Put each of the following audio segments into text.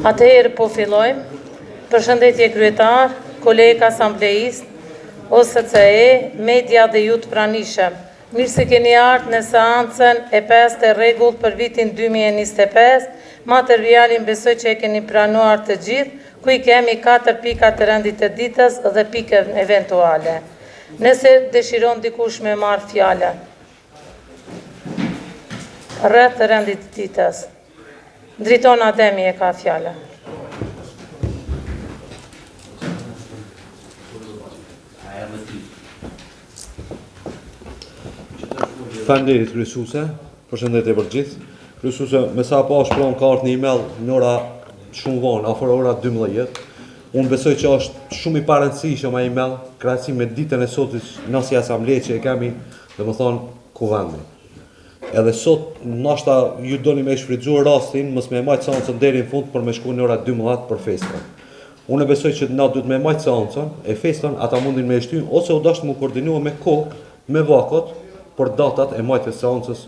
Atëherë po fillojmë. Përshëndetje kryetar, kolegë asambleist, OSCE, media dhe ju të pranishëm. Mirë se keni ardhur në seancën e 5 të rregullt për vitin 2025. Materialin besoj që e keni pranuar të gjithë, ku i kemi 4 pika të rendit të ditës dhe pike eventuale. Nëse dëshiron dikush me marrë fjalën rreth të rendit të ditës. Driton Ademi e ka fjallën. Faleminderit kryesuese, përshëndetje për gjithë. Kryesuese, me sa pa shkruan kartë në email në ora shumë vonë, afër ora 12. Unë besoj që është shumë i parëndësishëm ai email, krahasim me ditën e sotit në si asambleje që e kemi, domethënë kuvendi. Edhe sot, nashta ju doni me shfrytzuar rastin, mos me majtë seancën deri në fund për me shku në ora 12 për festën. Unë besoj që na duhet me majtë seancën e festën, ata mundin me shty, ose u dashur të koordinua me kohë, me vakot për datat e majtjes seancës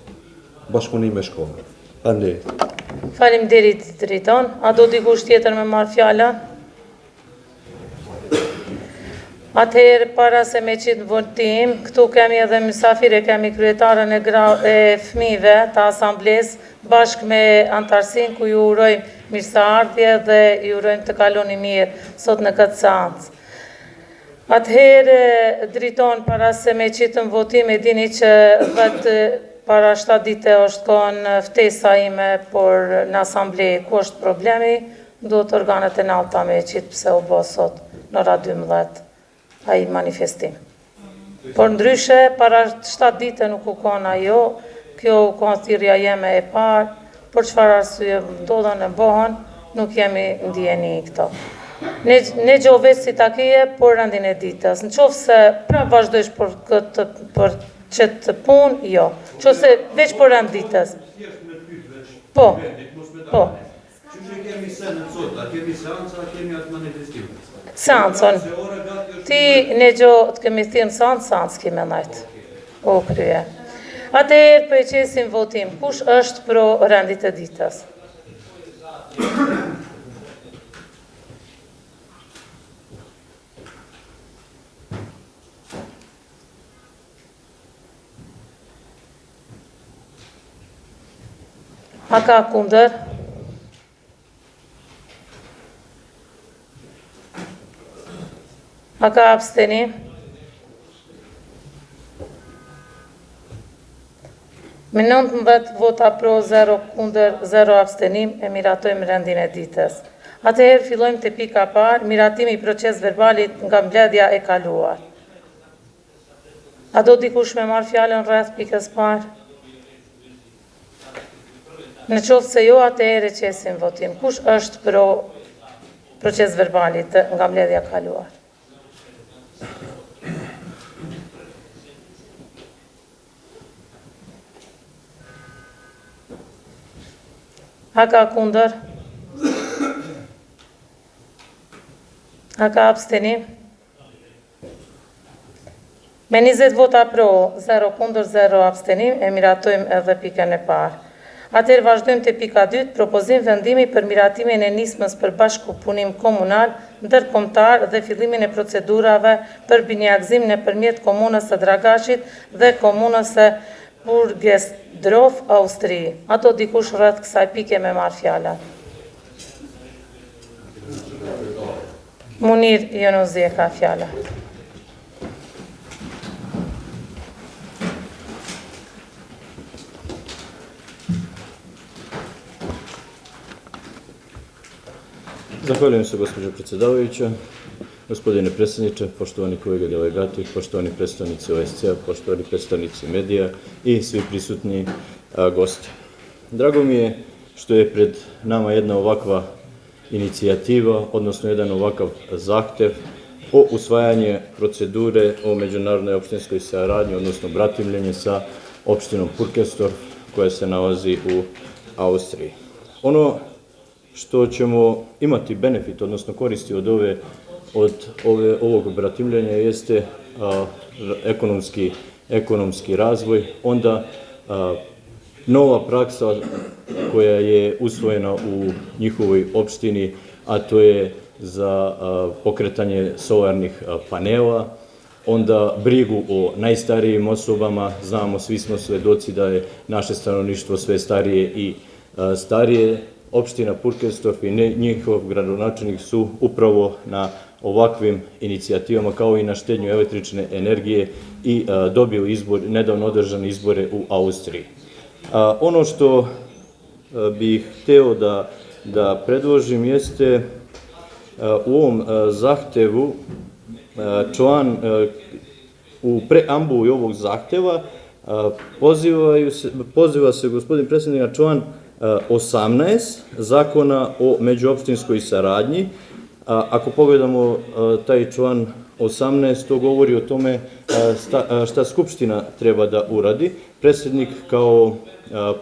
bashkëpunim me shkollën. Faleminderit. Faleminderit Driton. A do dikush tjetër me marrë fjalën? Atëherë, para se me qitë në votim, këtu kemi edhe mysafire, kemi kryetarën e fëmijëve të asambles, bashkë me antarësin, ku ju urojmë mirëseardhje dhe ju urojmë të kaloni mirë sot në këtë seancë. Atëherë, Driton, para se me qitë në votim, e dini që para 7 dite është konë ftesa ime, por në asamble ku është problemi, do të organet e nalta me qitë pse u bo sot në ora 12. Ai manifestim. Por ndryshe, para 7 dite nuk u konë ajo, kjo u konë thirrja jeme e parë, por çfarë arsye ndodhen e bëhen, nuk jemi ndjeni këto. Ne gjove si takije, por rendin e ditës. Në qoftë se prapë vazhdojsh për qëtë punë, jo. Qoftë se veç për rend ditës. Po. Që kemi senë sot, a kemi seanca, a kemi atë manifestim? Seancën. Ti në gjohë të kemi thirë në seancë kemi najtë. O krye. Atëherë për e qesim votim. Kush është pro rendit e ditës? A ka kundër? A ka abstenim? Me 19 vota pro, 0 kundër, 0 abstenim, e miratojmë rendin e ditës. Atëherë fillojmë te pika parë, miratimi i proces verbalit nga mbledhja e kaluar. A do dikush me marrë fjalën rreth pikës parë? Në qoftë se jo, atëherë qesim votim. Kush është pro proces verbalit nga mbledhja e kaluar? A ka kundër? A ka abstenim? Me 20 vota pro, 0 kundër, 0 abstenim, e miratojmë edhe pikën e parë. Atëherë vazhdojmë te pika 2, propozim vendimi për miratimin e nismës për bashkëpunim komunal, ndërkombëtar dhe fillimin e procedurave për binjagzim nëpërmjet komunës së Dragashit dhe komunës së Burgesdorf, Austri. Ato dikush rreth kësaj pike me marrë fjalën. Munir Jonozi e ka fjalën. Zahvaljujem se, gospođo predsjedavajuća, gospodine predsjedniče, poštovani kolege delegati, poštovani predstavnici OSCE, poštovani predstavnici medija i svi prisutni gosti. Drago mi je što je pred nama jedna ovakva inicijativa, odnosno jedan ovakav zahtev o usvajanje procedure o međunarodnoj opštinskoj saradnji, odnosno bratimljenje sa opštinom Burgesdorf koja se nalazi u Austriji. Ono što ćemo imati benefit, odnosno koristi od ovog bratimljenja jeste ekonomski razvoj, onda nova praksa koja je usvojena u njihovoj opštini, a to je za pokretanje solarnih panela, onda brigu o najstarijim osobama. Znamo, svi smo svedoci da je naše stanovništvo sve starije i starije. Opština Purkerstorf i njihov gradonačelnik su upravo na ovakvim inicijativama, kao i na štednju električne energije, i dobili nedavno održane izbore u Austriji. Ono što bih hteo da predložim jeste u ovom zahtevu u preambuli ovog zahteva poziva se gospodin predsjednik na član 18 Zakona o međuopštinskoj saradnji. Ako pogledamo taj član 18, to govori o tome šta Skupština treba da uradi. Predsjednik kao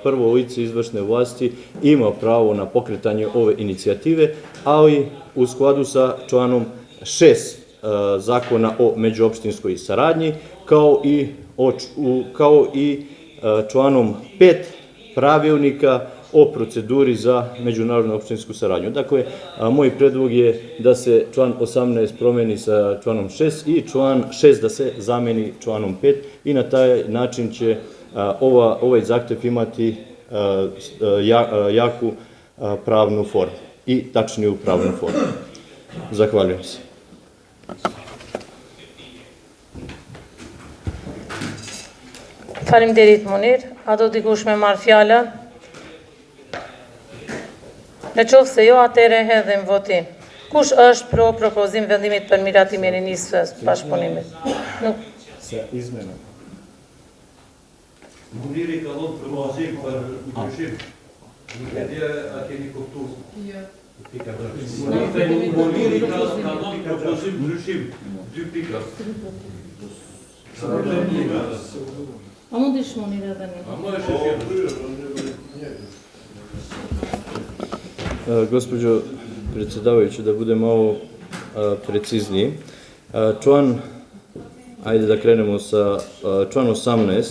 prvo lice izvršne vlasti ima pravo na pokretanje ove inicijative, ali u skladu sa članom 6 Zakona o međuopštinskoj saradnji, kao i članom 5 Pravilnika o proceduri za međunarodnu opštinsku saradnju. Dakle, moj predlog je da se član 18 promeni sa članom 6 i član 6 da se zameni članom 5 i na taj način će ovaj zahtev imati jaku pravnu formu i tačniju pravnu formu. Zahvaljujem se. Faleminderit Munir. A do dikush me marr fjala? Në qoftë se jo, atëherë hedhim votim. Kush është pro propozim vendimit për miratimin e nisës bashkëpunimit? Nuk. Sa izmena. Muniri ka dhënë propozim për ndryshim. Nuk e di a keni kuptuar. Jo. Muniri ka dhënë propozim ndryshim. 2 pika. A mund të shmoni edhe një? Gospođo predsjedavajući, da bude malo precizniji, ajde da krenemo sa član 18,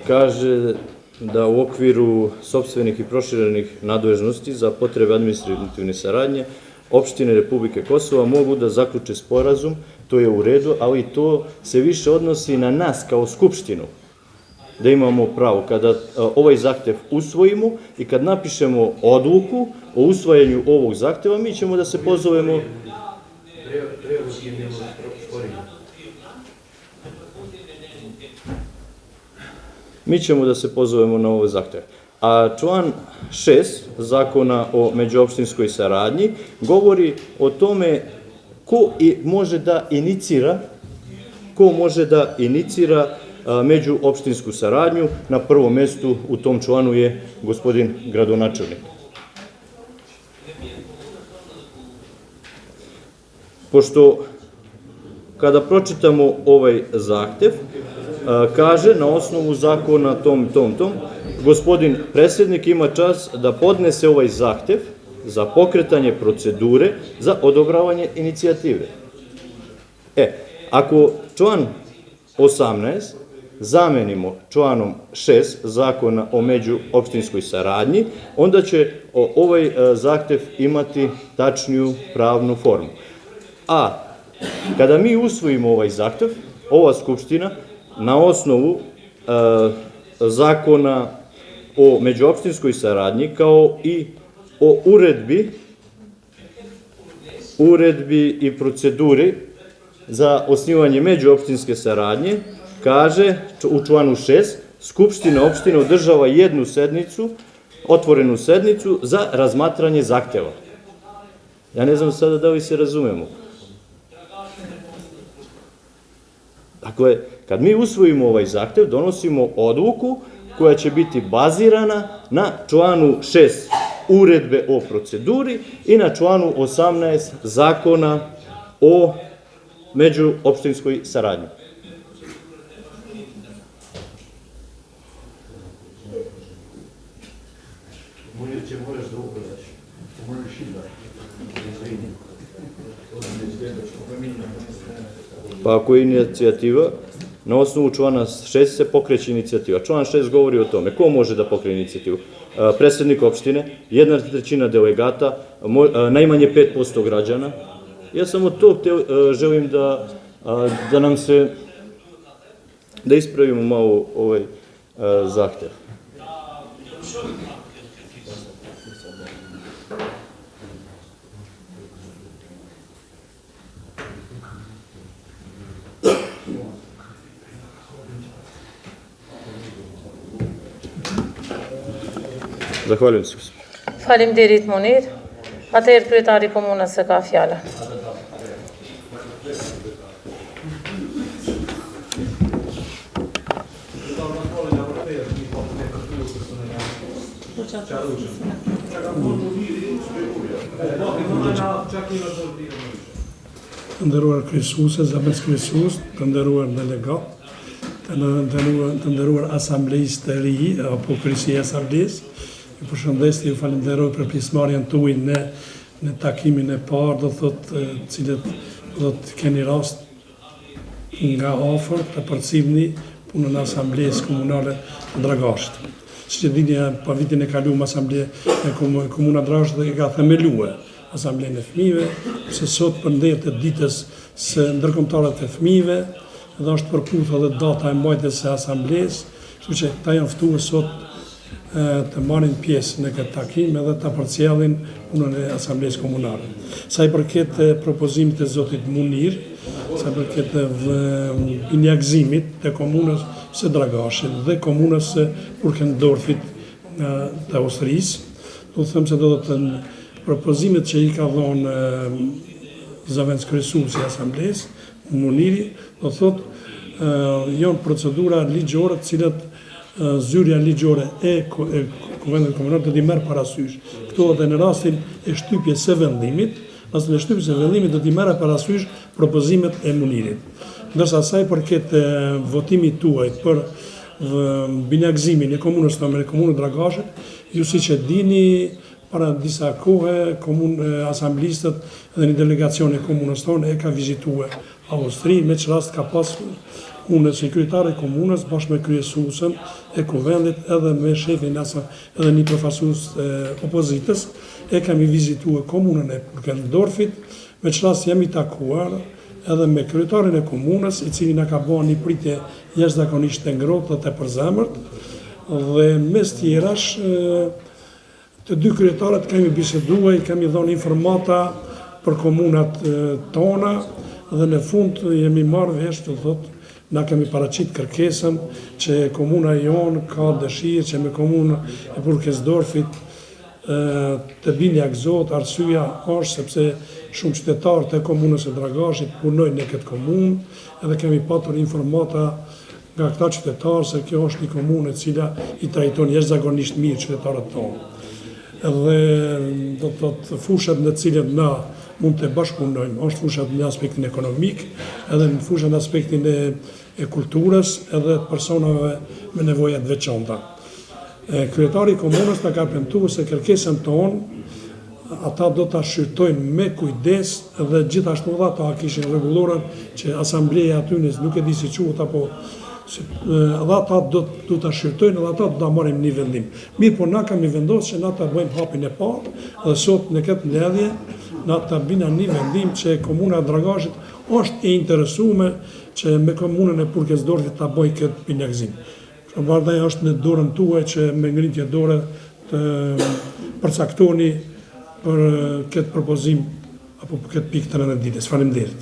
kaže da u okviru sopstvenih i proširenih nadležnosti za potrebe administrativne saradnje opštine Republike Kosova mogu da zaključe sporazum, to je u redu, ali to se više odnosi na nas kao Skupštinu, da imamo pravo. Kada ovaj zahtev usvojimo i kad napišemo odluku o usvajanju ovog zahteva, mi ćemo da se pozovemo... Mi ćemo da se pozovemo na ovaj zahtev. A član 6 Zakona o međuopštinskoj saradnji govori o tome ko može da inicira međuopštinsku saradnju. Na prvom mestu u tom članu je gospodin gradonačelnik. Pošto kada pročitamo ovaj zahtev, kaže na osnovu zakona tom, gospodin predsjednik ima čas da podnese ovaj zahtev za pokretanje procedure za odobravanje inicijative. Ako član 18 zamenimo članom 6 Zakona o međuopštinskoj saradnji, onda će ovaj zahtev imati tačniju pravnu formu. A kada mi usvojimo ovaj zahtev, ova Skupština na osnovu Zakona o međuopštinskoj saradnji, kao i o uredbi i proceduri za osnivanje međuopštinske saradnje, kaže u članu 6, Skupština opštine održava jednu sednicu, otvorenu sednicu za razmatranje zahteva. Ja ne znam sada da li se razumemo. Dakle, kad mi usvojimo ovaj zahtev, donosimo odluku koja će biti bazirana na članu 6 uredbe o proceduri i na članu 18 Zakona o međuopštinskoj saradnji. Pa ako je inicijativa, na osnovu člana 6 se pokreće inicijativa. Član 6 govori o tome ko može da pokrene inicijativu. Predsednik opštine, 1/3 delegata, najmanje 5% građana. Ja samo to želim da nam se, da ispravimo malo ovaj zahtev. Zahvaljujem se. Faleminderit Munir. Atëherë kryetari i komunës se ka fjalën. Të nderuar kryesuese, zëvendës kryesues, të nderuar delegat, të nderuar asamblejistë të ri apo kryesia e asamblesë. Ju përshëndes, ju falenderoj për pjesëmarrjen tuaj në takimin e parë, do thotë cilët do të keni rast nga afër të përcjellni punën e asamblesë komunale të Dragashit. Siç e dini, pa vitin e kaluar komuna Dragashit e ka themeluar asamblenë e fëmijëve, se sot përndet të ditës së ndërkombëtare të fëmijëve, dhe është përputhur edhe data e mbajtjes së asamblesë, kështu që ta janë ftuar sot të marrin pjesë në këtë takim edhe të përcjellin punën e asamblesë komunale. Sa i përket propozimit të zotit Munir, sa i përket binjagzimit të komunës së Dragashit dhe komunës së Burkendorfit të Austrisë, do të them se do të propozimet që i ka dhënë zëvendës kryesuesi i asamblesë Muniri, do thotë janë procedura ligjore të cilat zyrja ligjore e Kuvendit Kombëtar do t'i merr parasysh. Këto edhe në rastin e shtypjes së vendimit, rastin e shtypjes së vendimit do t'i merr parasysh propozimet e Munirit. Ndërsa sa i përket votimit tuaj për binjagzimin e komunës tonë me komunën Dragashit, ju siç e dini, para disa kohë asamblistët dhe një delegacion e komunës tonë e ka vizituar Austrinë, me që rast ka pasur unë si kryetari i komunës bashkë me kryesuesën e kuvendit edhe me shefin edhe një përfaqësues opozitës e kemi vizituar komunën e Burkendorfit, me që rast jam i takuar edhe me kryetarin e komunës, i cili na ka bërë një pritje jashtëzakonisht të ngrohtë dhe të përzemërt, dhe mes tjerash të dy kryetarët kemi biseduar, kemi dhënë informata për komunat tona dhe në fund jemi marrë vesh të thotë na kemi paraqit kërkesën që komuna jonë ka dëshirë që me komunën e Burkendorfit të binjagzohet. Arsyeja është sepse shumë qytetarë të komunës së Dragashit punojnë në këtë komunë, edhe kemi patur informata nga këta qytetarë se kjo është një komunë e cila i trajton jashtëzakonisht mirë qytetarët tonë. Edhe do të thotë fushat në cilët na mund të bashkëpunojmë, është fushat në aspektin ekonomik, edhe në fushat në aspektin e kulturës, edhe personave me nevojat veçanta. Kryetari i komunës ta ka premtuar se kërkesën tonë ata do ta shqyrtojnë me kujdes dhe gjithashtu edhe ata kishin rregulluar që asambleja aty nuk e di si quhet apo edhe ata do ta shqyrtojnë edhe ata do ta marrin një vendim. Mirë, po na kemi vendosur që na ta bëjmë hapin e parë dhe sot në këtë mbledhje na ta bina një vendim që komuna e Dragashit është e interesuar që me komunën e Burkendorfit ta bëjë këtë binjagzim. Vardaj është në dorën tuaj që me ngritje dore të përcaktoni për këtë propozim apo për këtë pikë të renditjes. Faleminderit.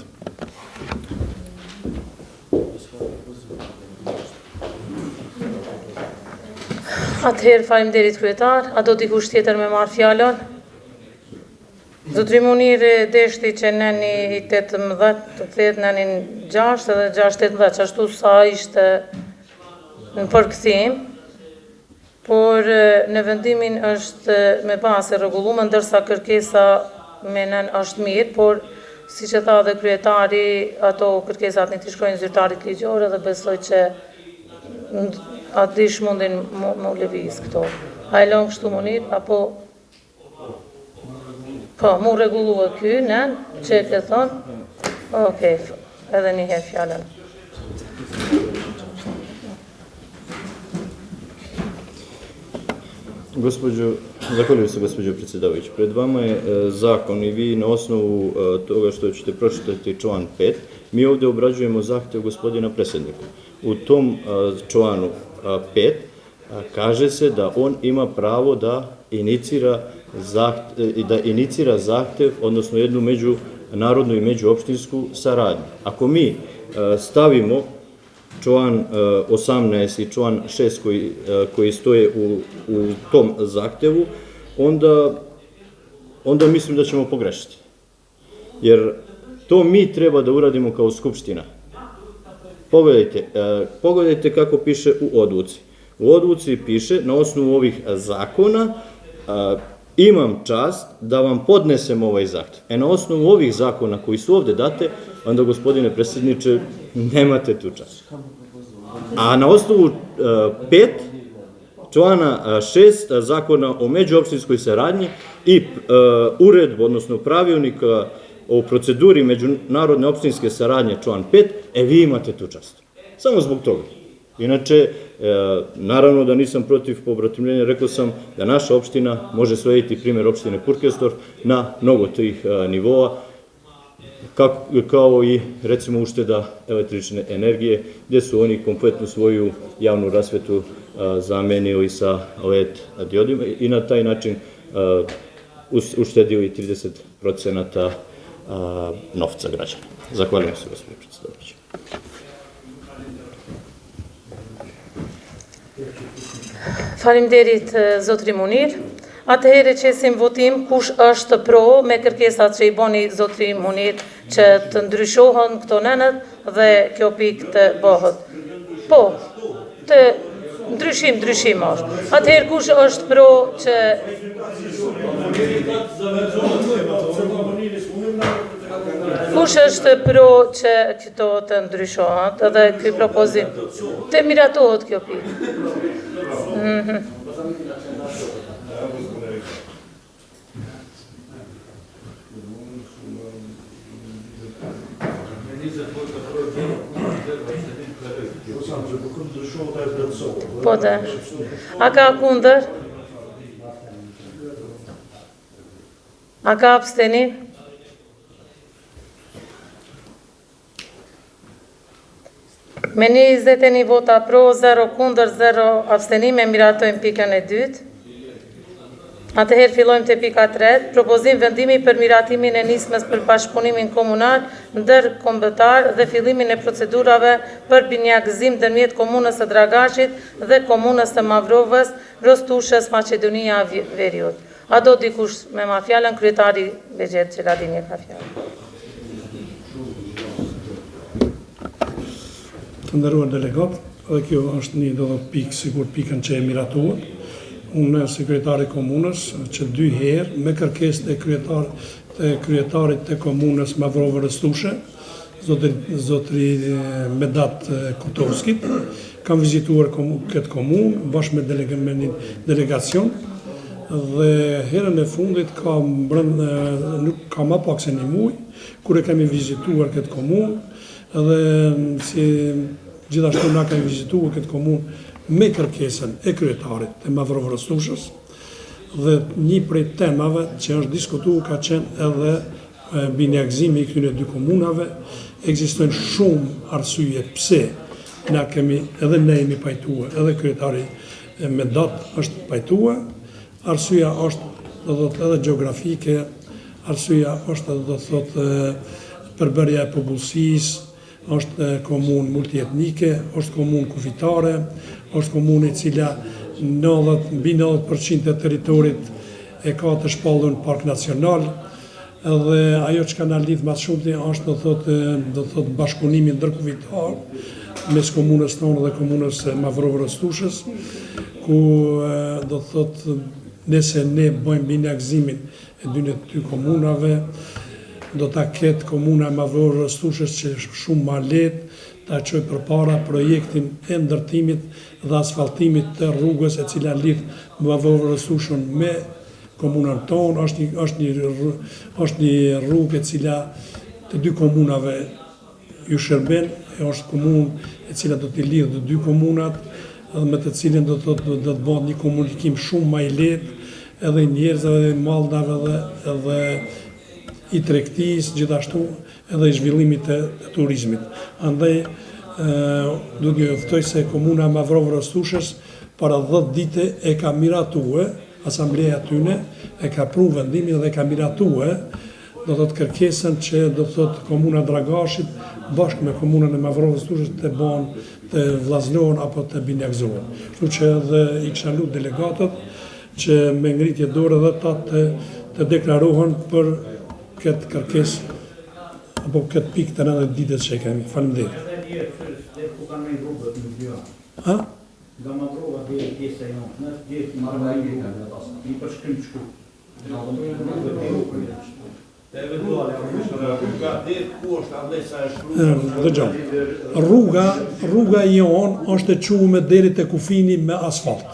Atëherë faleminderit kryetar, a do dikush tjetër me marr fjalën? Zotri Munir deshti që nëni 18, të thetë nëni 6 edhe 6-18, që ashtu sa ishte në përkthim, por në vendimin është me bazë e rregulluar, ndërsa kërkesa me nën është mirë, por siç e tha dhe kryetari, ato kërkesat një të shkojnë zyrtarit ligjore dhe besoj që aty mundin më lëviz këto. A e lën kështu Munir, apo po, mu rregullua ky nën, që e ke thonë? Okej, edhe një herë fjalën. Zahvaljujem se, gospođo predsjedavajući. Pred vama je zakon i vi na osnovu toga što ćete pročitati član 5, mi ovdje obrađujemo zahtjev gospodina predsjednika. U tom članu 5 kaže se da on ima pravo da inicira zahtjev, odnosno jednu međunarodnu i međuopštinsku saradnju. Ako mi stavimo član 18 i član 6 koji stoje u tom zahtjevu, onda mislim da ćemo pogrešiti. Jer to mi treba da uradimo kao Skupština. Pogledajte kako piše u odluci. U odluci piše, na osnovu ovih zakona, imam čast da vam podnesem ovaj zahtjev. Na osnovu ovih zakona koji su ovdje date, onda, gospodine predsjedniče, nemate tu čast. A na osnovu 5, člana 6 zakona o međuopštinskoj saradnji i uredbu, odnosno pravilnik o proceduri međunarodne opštinske saradnje, član 5, vi imate tu čast. Samo zbog toga. Inače, naravno da nisam protiv pobratimljenja, rekao sam da naša opština može slediti primjer opštine Purkersdorf na mnogo tih nivoa, kao i recimo ušteda električne energije, gdje su oni kompletnu svoju javnu rasvetu zamenili sa LED diodima i na taj način uštedili 30% novca građana. Zahvaljujem se, gospodine predsjedavajući. Faleminderit zotri Munir. Atëherë qesim votim kush është pro me kërkesat që i boni zotri Munir që të ndryshohen këto nënët dhe kjo pikë të bëhet. Po, të ndryshim është. Atëherë kush është pro që kush është pro që këto të ndryshohen edhe ky propozim të miratohet kjo pikë. Po da. A ka kundër? A ka abstenim? Me 21 vota pro, 0 kundër, 0 abstenim, e miratojmë pikën e dytë. Atëherë fillojmë te pika 3, propozim vendimi për miratimin e nismës për bashkëpunimin komunal ndërkombëtar dhe fillimin e procedurave për binjagëzim ndërmjet komunës së Dragashit dhe komunës së Mavrovës, Rostushës, Maqedonia Veriut. A do dikush me ma fjalën? Kryetari Bexhet Xheladini ka fjalën. Të nderuar delegat, edhe kjo është një pikë, sigur pikën që e miratuar. Unë sekretari komunës që 2 herë me kërkesë të kryetarit të komunës Mavrovë Rështushe, zotri Medat Kutovskit, kam vizituar këtë komunë bashkë me një delegacion dhe herën e fundit ka ma pak se një muaj kur e kemi vizituar këtë komunë dhe si gjithashtu na kemi vizituar këtë komunë me kërkesën e kryetarit të Mavrovë Rështushës dhe një prej temave që është diskutuar ka qenë edhe binjagëzimi i këtyre 2 komunave. Ekzistojnë shumë arsye pse na kemi edhe ne jemi pajtuar, edhe kryetari Medat është pajtuar. Arsyeja është edhe gjeografike, arsyeja është përbërja e popullsisë, është komunë multietnike, është komunë kufitare, është komunë e cila mbi 90% e teritorit e ka të shpallur në park nacional, dhe ajo që ka na lidh më shumë është do thot bashkëpunimi ndërkufitar mes komunës tonë dhe komunës Mavrovë Rështushës, ku do thot nëse ne bëjmë binjagëzimin e 2 komunave, do ta ketë komuna Mavrovë Rështushës që shumë ma lehtë ta çojë përpara projektin e ndërtimit dhe asfaltimit të rrugës e cila lidh Mavrovë Rështushën me komunën tonë. Është një rrugë e cila të 2 komunave ju shërben, është komunë e cila do t'i lidhë të 2 komunat edhe me të cilin do të bëhet një komunikim shumë më i lehtë edhe i njerëzve edhe i mallnave edhe i tregtisë, gjithashtu edhe i zhvillimit të turizmit. Andaj duhet ju ftoj se komuna Mavrovë Rostushës para 10 dite e ka miratue, asambleja tyne e ka pru vendimin dhe e ka miratue, do të thotë kërkesën që do të thotë komuna Dragashit bashkë me komunën e Mavrovë Rostushës të vllaznohen apo të binjakzohen. Kështu që edhe i kisha lutur delegatët që me ngritje dorë dhe ta të deklarohen për këtë kërkesë apo këtë pikë të 90 ditës që kemi. Faleminderit. Ha? Nga Mavrova dhe pjesa e jonë, në gjithë marrë i përshkrim të shku. Rruga jonë është e qume deri te kufini me asfalt.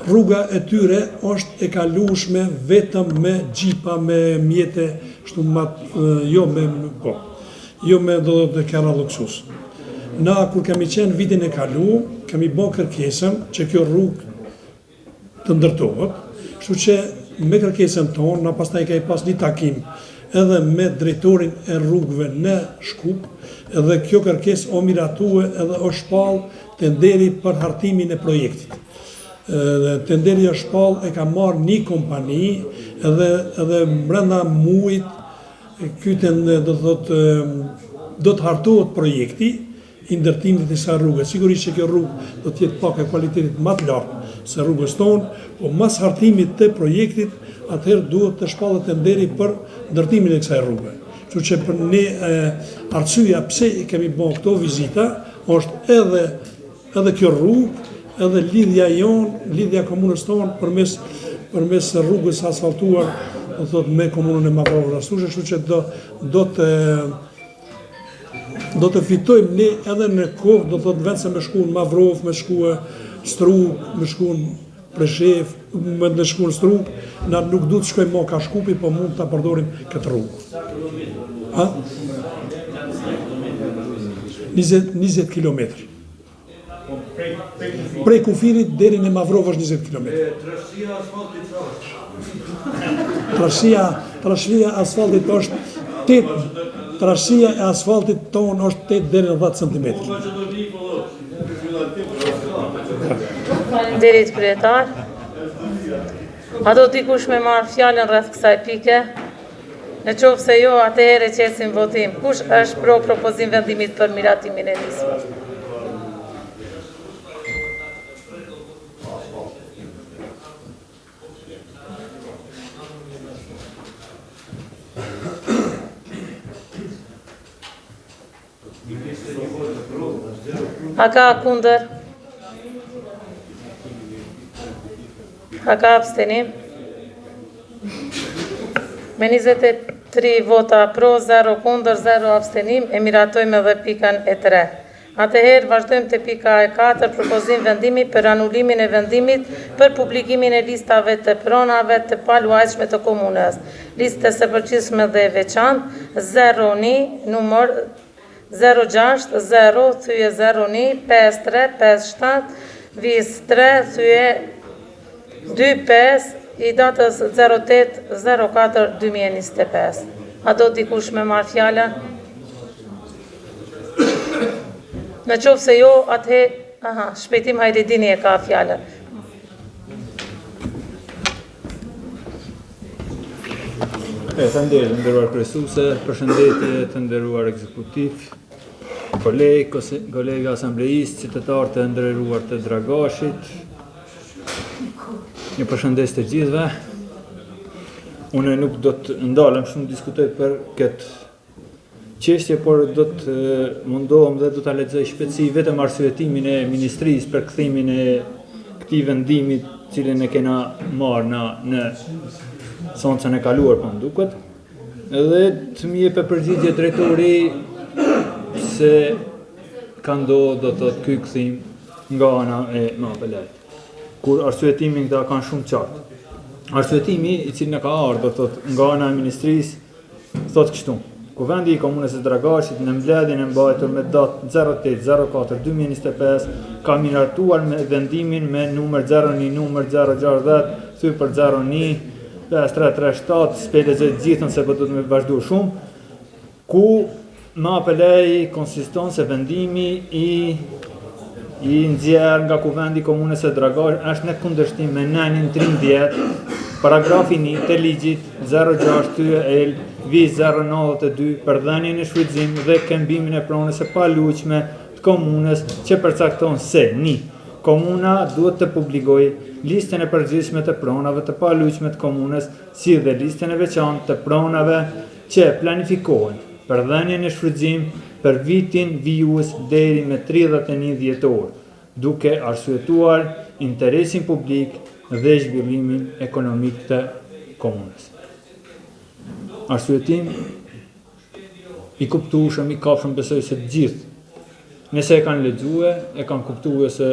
Rruga e tyre është e kalueshme vetëm me gjipa, me mjete, jo me do të kera luksus. Na, kur kemi qenë vitin e kalu, kemi bërë kërkesën që kjo rrugë të ndërtohet, kështu që me kërkesën tonë, na pastaj ka i pas një takim edhe me drejtorin e rrugëve në Shkup, edhe kjo kërkesë o miratue edhe o shpall tenderi për hartimin e projektit. Tenderi o shpall e ka marrë një kompani edhe mbrenda muajit kyten do të hartohet projekti i ndërtimit të disa rrugë. Sigurisht që kjo rrugë do të jetë pak e cilësisë më të lartë se rrugës tonë, po mas hartimit të projektit, atëherë duhet të shpallet tenderi për ndërtimin e kësaj rrugë. Kështu që për ne arsyeja pse kemi bërë këto vizita është edhe kjo rrugë, edhe lidhja jonë, lidhja komunës tonë përmes rrugës asfaltuar, do thotë me komunën e Mavrovë Rostushës, kështu që do të fitojmë ne edhe në kohë, do thotë vend se me shku në Mavrovë, me shku Struk, me shku në Preshef, me shku në Struk, na nuk du të shkojmë ka Shkupi, po mund të përdorim këtë rrugë. 20 kilometrë. Prej kufinit deri në Mavrovë është 20 kilometrë. Trashësia asfaltit është 8. Trashësia e asfaltit tonë është 8 deri në 10 cm. Faleminderit kryetar. A do dikush me marrë fjalën rreth kësaj pike? Në qoftë se jo, atëherë qesim votim. Kush është pro propozim vendimit për miratimin e nismës? A ka kundër? A ka abstenim? Me 23 vota pro, 0 kundër, 0 abstenim, e miratojmë edhe pikën e 3. Atëherë vazhdojmë te pika e 4, propozim vendimi për anullimin e vendimit për publikimin e listave të pronave të paluajtshme të komunës. Listës së përgjithshme dhe e veçantë 01 numër 06 0 thyje 01 53 57 vis 3 thyje 25 i datës 08 04 2025. A do dikush me marrë fjalën? Në qoftë se jo, shpejtim Hajridini e ka fjalën. Faleminderit, nderuar kryesuese, përshëndetje të nderuar ekzekutiv, kolega asambleist, qytetarë të nderuar të Dragashit. Një përshëndetje të gjithëve. Unë nuk do të ndalem shumë diskutoj për këtë çështje, por do të mundohem dhe do ta lexoj shpejtësi vetëm arsyetimin e ministrisë për kthimin e këtij vendimi, cilin e kena marrë në soncën e kaluar, po më duket. Edhe të më jepë përgjigje drejtori se ka ndodhur do të thotë ky kthim nga ana e Mapelajt. Kur arsyetimin këta kanë shumë qartë. Arsyetimi i cili na ka ardhur do thotë nga ana e ministrisë thotë kështu. Kuvendi i Komunës së Dragashit në mbledhjen e mbajtur me datë 08/04/2025 ka miratuar me vendimin me numër 01 numër 060 thy për 01 5337 speleze gjithën se po do të më vazhdu shumë, ku më apelej konsiston se vendimi i nxjerr nga Kuvendi i Komunës së Dragashit është në kundërshtim me nënin 13 paragrafi 1 të ligjit 06-TL viz 092 për dhënien e shfrytëzim dhe këmbimin e pronës së paluajtshme të komunës që përcakton se 1. Komuna duhet të publikojë listën e përgjithshme të pronave të paluajtshme të komunës, si dhe listën e veçantë të pronave që planifikohen për dhënien e shfrytëzim për vitin vijues deri me 31 dhjetor, duke arsyetuar interesin publik dhe zhvillimin ekonomik të komunës. Arsyetim i kuptueshëm, i kapshëm, besoj se të gjithë, nëse e kanë lexuar, e kanë kuptuar se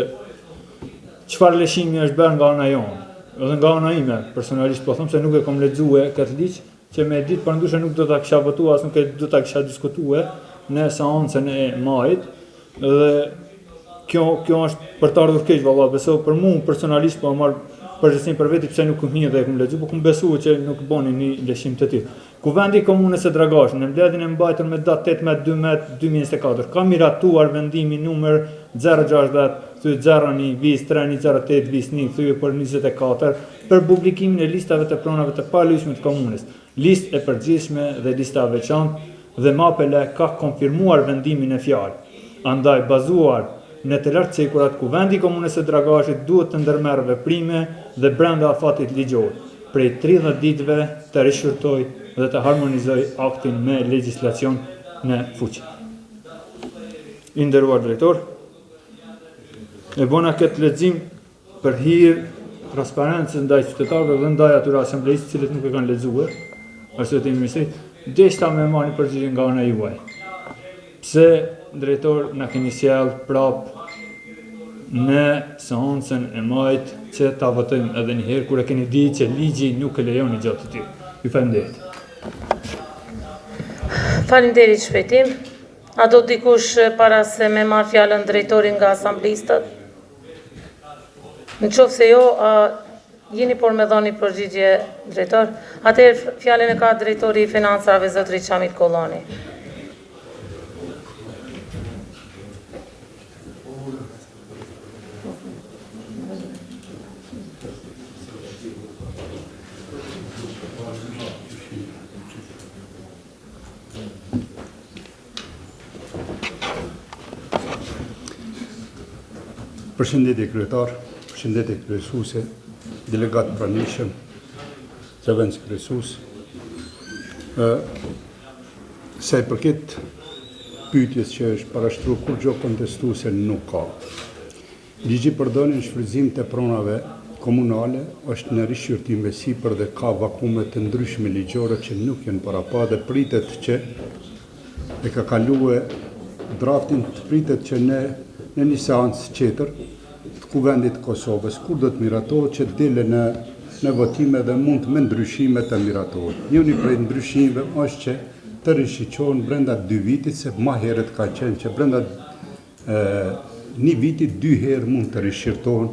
çfarë lëshimi është bërë nga ana jonë, edhe nga ana ime, personalisht po them se nuk e kam lexuar këtë ligj, që me ditë përndryshe nuk do ta kisha votuar, as nuk do ta kisha diskutuar në seancën e majit, dhe kjo është për të ardhur keq, valla, besoj për mua personalisht po marr përgjegjësinë për veti pse nuk kam hyrë dhe e kam lexuar, por kam besuar që nuk bëni një lëshim të tillë. Kuvendi i Komunës së Dragashit në mbledhjen e mbajtur me datë 18/12/2024 ka miratuar vendimin numër 060-01 viz 3108 viz 1 thyje për 24 për publikimin e listave të pronave të paluajtshme të komunës, listë e përgjithshme dhe lista e veçantë, dhe MAPEL ka konfirmuar vendimin e fjalë. Andaj bazuar në të lartë sekurat, Kuvendi i Komunës së Dragashit duhet të ndërmerrë veprime dhe brenda afatit ligjor prej 30 ditëve të rishqyrtoj dhe të harmonizoj aktin me legjislacion në fuqi. I nderuar drejtor, e bona këtë lexim për hir transparencë ndaj qytetarëve dhe ndaj atyre asamblejës të cilët nuk e kanë lexuar, arsyetimi i ministrit, deshta me marrni përgjigje nga ana juaj. Pse drejtor na keni sjell prap në seancën e majit që ta votojmë edhe një herë kur e keni ditë që ligji nuk e lejon një gjatë të tillë. Ju faleminderit. Faleminderit shpejtim. A do dikush para se me marr fjalën drejtorin nga asamblistët? Në qoftë se jo, jeni por me dhoni përgjigje drejtor. Atëherë fjalën e ka drejtori i financave zotëri Çamil Kollani. Përshëndetje kryetar, përshëndetje kryesuese, delegat pranishëm, zëvendës kryesues. Sa i përket pyetjes që është parashtruar, kur gjë kontestuese nuk ka. Ligji për dhënien e shfrytëzimit të pronave komunale është në rishqyrtim sipër dhe ka vakume të ndryshme ligjore që nuk janë parapa dhe pritet që e ka kaluar draftin, pritet që në një seancë tjetër të Kuvendit të Kosovës, kur do të miratohet që dile në votime dhe mund me ndryshime të miratohet. Njëri prej ndryshimeve është që të rishqyrtohen brenda 2 vitit, se më herët ka qenë që brenda 1 viti 2 herë mund të rishqyrtohen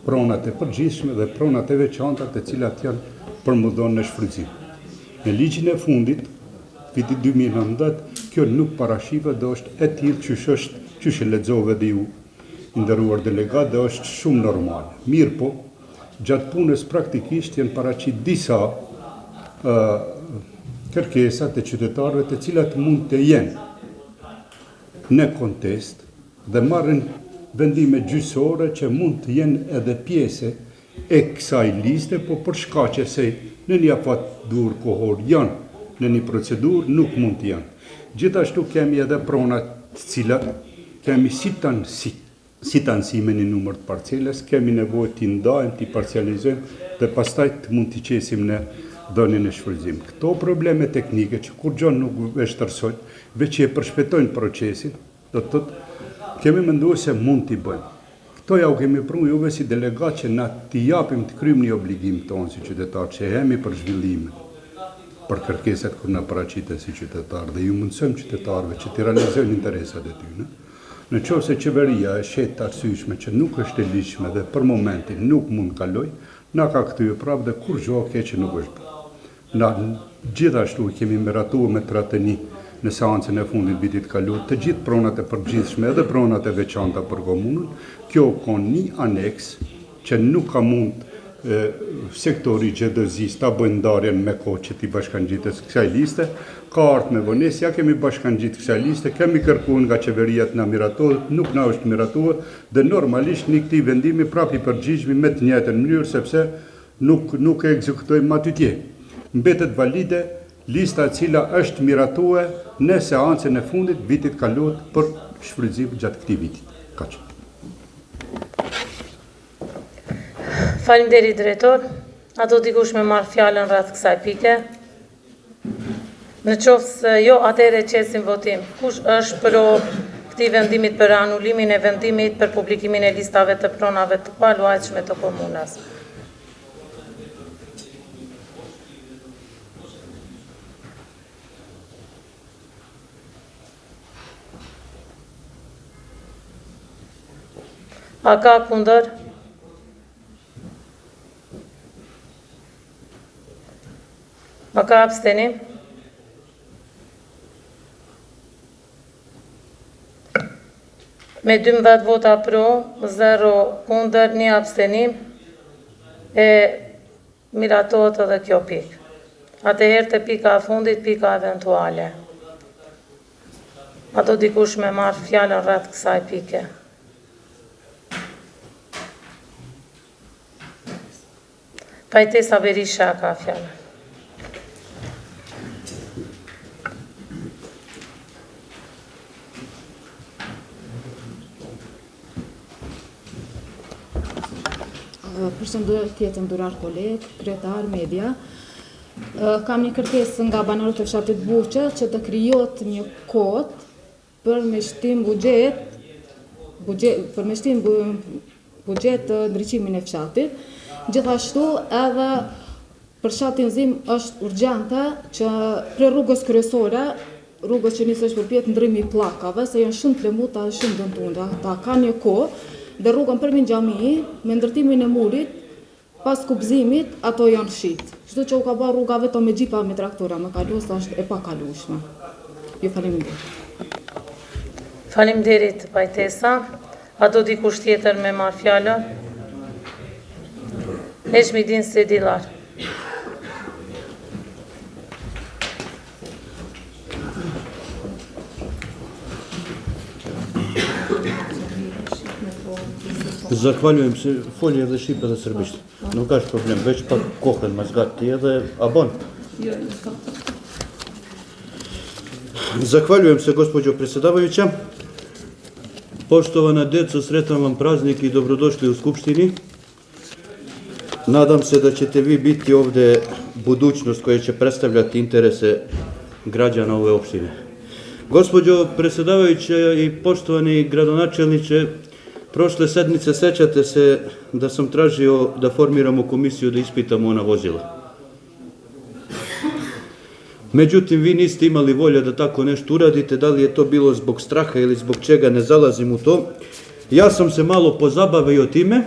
pronat e përgjithshme dhe pronat e veçanta të cilat janë përmbledhur në shfrytëzim. Në ligjin e fundit, viti 2019, kjo nuk parashihet dhe është e tillë që e lexove dhe ju, nderuar delegat, dhe është shumë normale. Mirë po, gjatë punës praktikisht janë paraqit disa kërkesa të qytetarëve të cilat mund të jenë në kontest dhe marrin vendime gjyqësore që mund të jenë edhe pjesë e kësaj liste, po për shkaqe se në një afat dur kohor janë në një procedurë, nuk mund të janë. Gjithashtu kemi edhe pronat të cilat kemi si tanësime një numër të parceles, kemi nevojë t'i ndajmë, t'i parcializojmë dhe pastaj të mund t'i qesim në dhënien e shfrytëzim. Këto probleme teknike që kur gjë nuk vështërsojnë, veç që e përshpejtojnë procesin, do të thotë kemi menduar se mund t'i bëjmë. Këto ja u kemi prunë juve si delegat që na t'i japim të kryjmë një obligim tonë si qytetarë që hemi për zhvillimin. për kërkeset kur na paraqiten si qytetarë dhe ju mundsojmë qytetarëve që të realizojnë interesat e tyre. Në qoftë se qeveria e shet të arsyeshme që nuk është e ligjshme dhe për momentin nuk mund kaloj, na ka kthyer prapë dhe kur gjë keqe nuk është bërë. Na gjithashtu kemi miratuar me trateni në seancën e fundit vitit kaluar të gjithë pronat e përgjithshme edhe pronat e veçanta për komunën. Kjo ka një aneks që nuk ka mund sektori gjedëzis ta bëjnë ndarjen me kohë që ti bashkangjitës kësaj liste, ka ardhur me vonesë, ja kemi bashkangjit kësaj liste, kemi kërkuar nga qeveria të na miratohet, nuk na është miratuar dhe normalisht një këtij vendimi prapë i përgjigjemi me të njëjtën mënyrë sepse nuk e ekzekutojmë aty. Mbetet valide lista e cila është miratuar në seancën e fundit vitit kaluar për shfrytëzim gjatë këtij vitit. Kaq. Faleminderit drejtor. A do dikush me marrë fjalën rreth kësaj pike? Në qoftë se jo, atëherë qesim votim. Kush është pro këtij vendimit për anulimin e vendimit për publikimin e listave të pronave të paluajtshme të komunës? A ka kundër? A ka abstenim? Me 12 vota pro, 0 kundër, 1 abstenim, e miratohet edhe kjo pikë. Atëherë të pika e fundit, pika eventuale. A do dikush me marrë fjalën rreth kësaj pike? Pajtesa Berisha ka fjalën. Përshëndetje të nderuar kolegë, kryetar, media. Kam një kërkesë nga banorët e fshatit Buqe që të krijohet një kod për me shtim buxhet të ndriçimin e fshatit. Gjithashtu edhe për fshatin Zim është urgjente që për rrugës kryesore, rrugës që nisësh përpjet ndrimi i pllakave, se janë shumë të lemuta dhe shumë dëmtuara. Ata kanë një kohë dhe rrugën përmi xhami me ndërtimin e murit pas kubëzimit ato janë fshit. Çdo që u ka bërë rruga vetëm me xhipa me traktora, me kalues është e pakalueshme. Ju faleminderit. Faleminderit Pajtesa. A do dikush tjetër me marrë fjalën? Necmidin Sedilar. Zahvaljujem se folje edhe shqipe dhe serbisht. Nuk ka problem, veç pak kohën mas gati edhe a bon. Zahvaljujem se gospođo predsjedavajuća. Poštovana djeco, sretan vam praznik i dobrodošli u Skupštini. Nadam se da ćete vi biti ovdje budućnost koja će predstavljati interese građana ove opštine. Gospođo predsjedavajuća i poštovani gradonačelniče, prošle sedmice sećate se da sam tražio da formiramo komisiju da ispitamo ona vozila. Međutim, vi niste imali volje da tako nešto uradite, da li je to bilo zbog straha ili zbog čega, ne zalazim u to. Ja sam se malo pozabavio time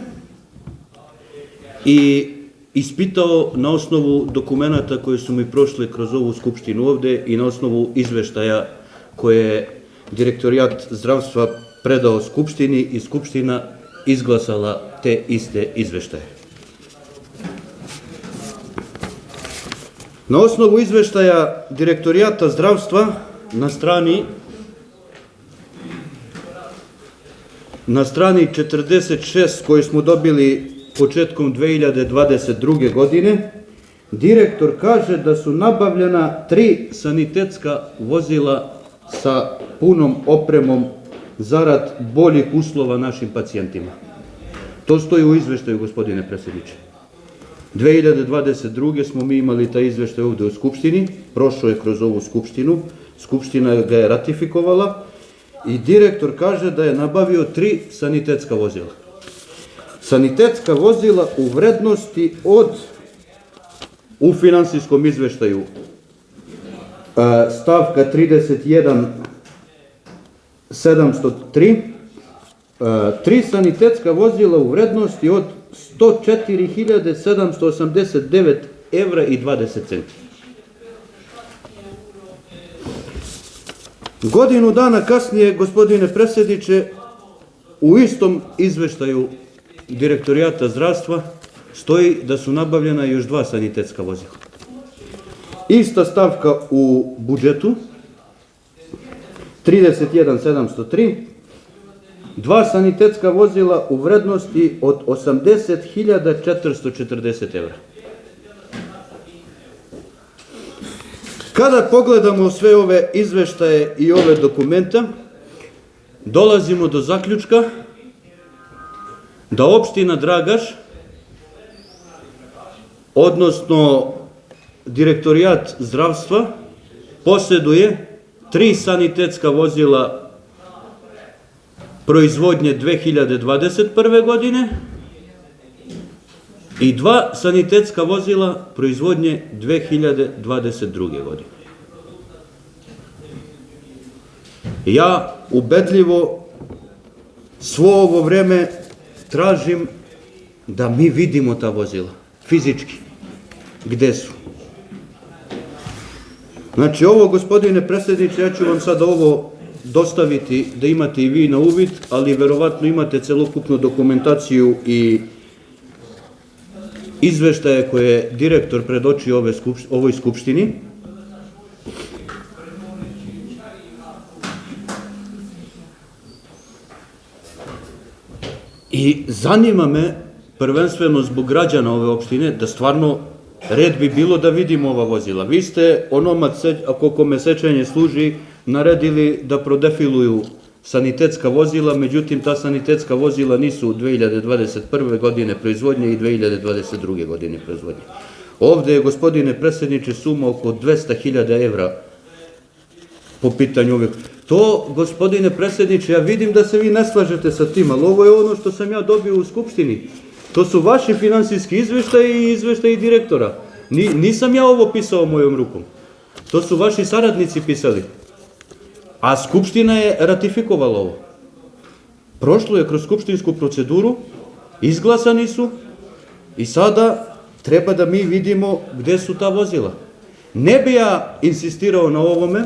i ispitao na osnovu dokumenata koje su mi prošle kroz ovu skupštinu ovde i na osnovu izveštaja koje je Direktorijat zdravstva predao Skupštini i Skupština izglasala te iste izveštaje. Na osnovu izveštaja Direktorijata zdravstva na strani 46 koju smo dobili početkom 2022. godine, direktor kaže da su nabavljena 3 sanitetska vozila sa punom opremom zarad boljih uslova našim pacijentima. To stoji u izveštaju, gospodine predsjedniče. 2022. smo mi imali taj izveštaj ovdje u Skupštini, prošao je kroz ovu Skupštinu, Skupština ga je ratifikovala i direktor kaže da je nabavio 3 sanitetska vozila. Sanitetska vozila u vrednosti od u finansijskom izveštaju stavka 31.703 3 sanitetska vozila u vrednosti od 104.789 evra i 20 centi. Godinu dana kasnije, gospodine predsjedniče, u istom izveštaju Direktorijata zdravstva stoji da su nabavljena još 2 sanitetska vozila. Ista stavka u budžetu, 31.703, 2 sanitetska vozila u vrednosti od 80.440 evra. Kada pogledamo sve ove izveštaje i ove dokumenta, dolazimo do zaključka da opština Dragaš, odnosno Direktorijat zdravstva, posjeduje 3 sanitetska vozila proizvodnje 2021. godine i 2 sanitetska vozila proizvodnje 2022. godine. Ja ubedljivo svo ovo vreme tražim da mi vidimo ta vozila, fizički, gde su. Znači ovo, gospodine predsjedniče, ja ću vam sad ovo dostaviti da imate i vi na uvid, ali verovatno imate celokupnu dokumentaciju i izveštaje koje je direktor predočio ovoj skupštini. I zanima me, prvenstveno zbog građana ove opštine, da stvarno red bi bilo da vidimo ova vozila. Vi ste onomad, ako kome sećanje služi, naredili da prodefiluju sanitetska vozila, međutim ta sanitetska vozila nisu 2021. godine proizvodnje i 2022. godine proizvodnje. Ovde je, gospodine predsjedniče, suma oko 200.000 evra po pitanju ovih. To, gospodine predsjedniče, ja vidim da se vi ne slažete sa tim, ali ovo je ono što sam ja dobio u Skupštini. To su vaši finansijski izveštaji i izveštaji direktora. Nisam ja ovo pisao mojom rukom. To su vaši saradnici pisali. A Skupština je ratifikovala ovo. Prošlo je kroz skupštinsku proceduru, izglasani su i sada treba da mi vidimo gde su ta vozila. Ne bi ja insistirao na ovome,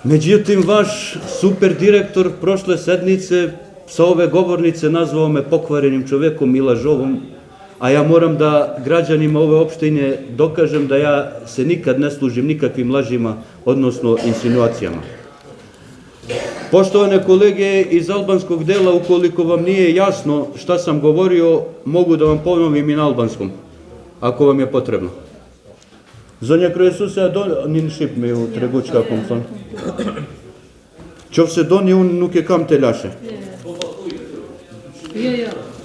međutim vaš super direktor prošle sednice sa ove govornice nazvao me pokvarenim čovekom i lažovom, a ja moram da građanima ove opštine dokažem da ja se nikad ne služim nikakvim lažima, odnosno insinuacijama. Poštovane kolege iz albanskog dela, ukoliko vam nije jasno šta sam govorio, mogu da vam ponovim i na albanskom, ako vam je potrebno. Zonja Kresusa nin shqip me ju tregu çka po më thon. Qofse doni unë nuk e kam të lashe.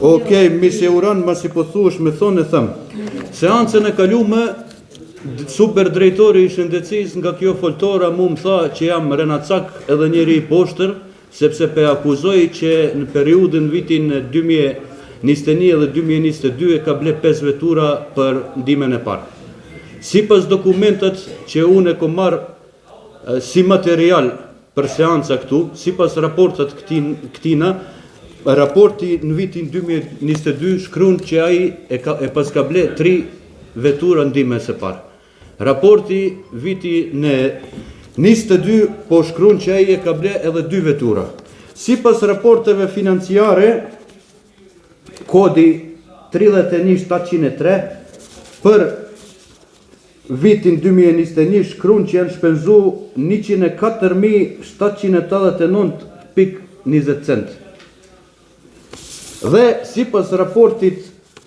Okej, mi se uran ma si po thush me thonë e thëm. Seancën e kalume, super drejtori i shëndetësisë nga kjo foltora mu më tha që jam renacak edhe njeri i poshtër, sepse pe akuzoj që në periudën vitin 2021 dhe 2022 e ka ble 5 vetura për ndimen e parë. Si pas dokumentet që unë e kom marrë si material për seanca këtu, si pas raportat këtina, raporti në vitin 2022 shkruan që ai e pas ka ble 3 vetura ndime së parë. Raporti viti në 22 po shkruan që ai e ka ble edhe 2 vetura. Si pas raporteve financiare, kodi 31703 për vitin 2021 shkruan që janë shpenzu 104.789.20 cent. Dhe si pas raportit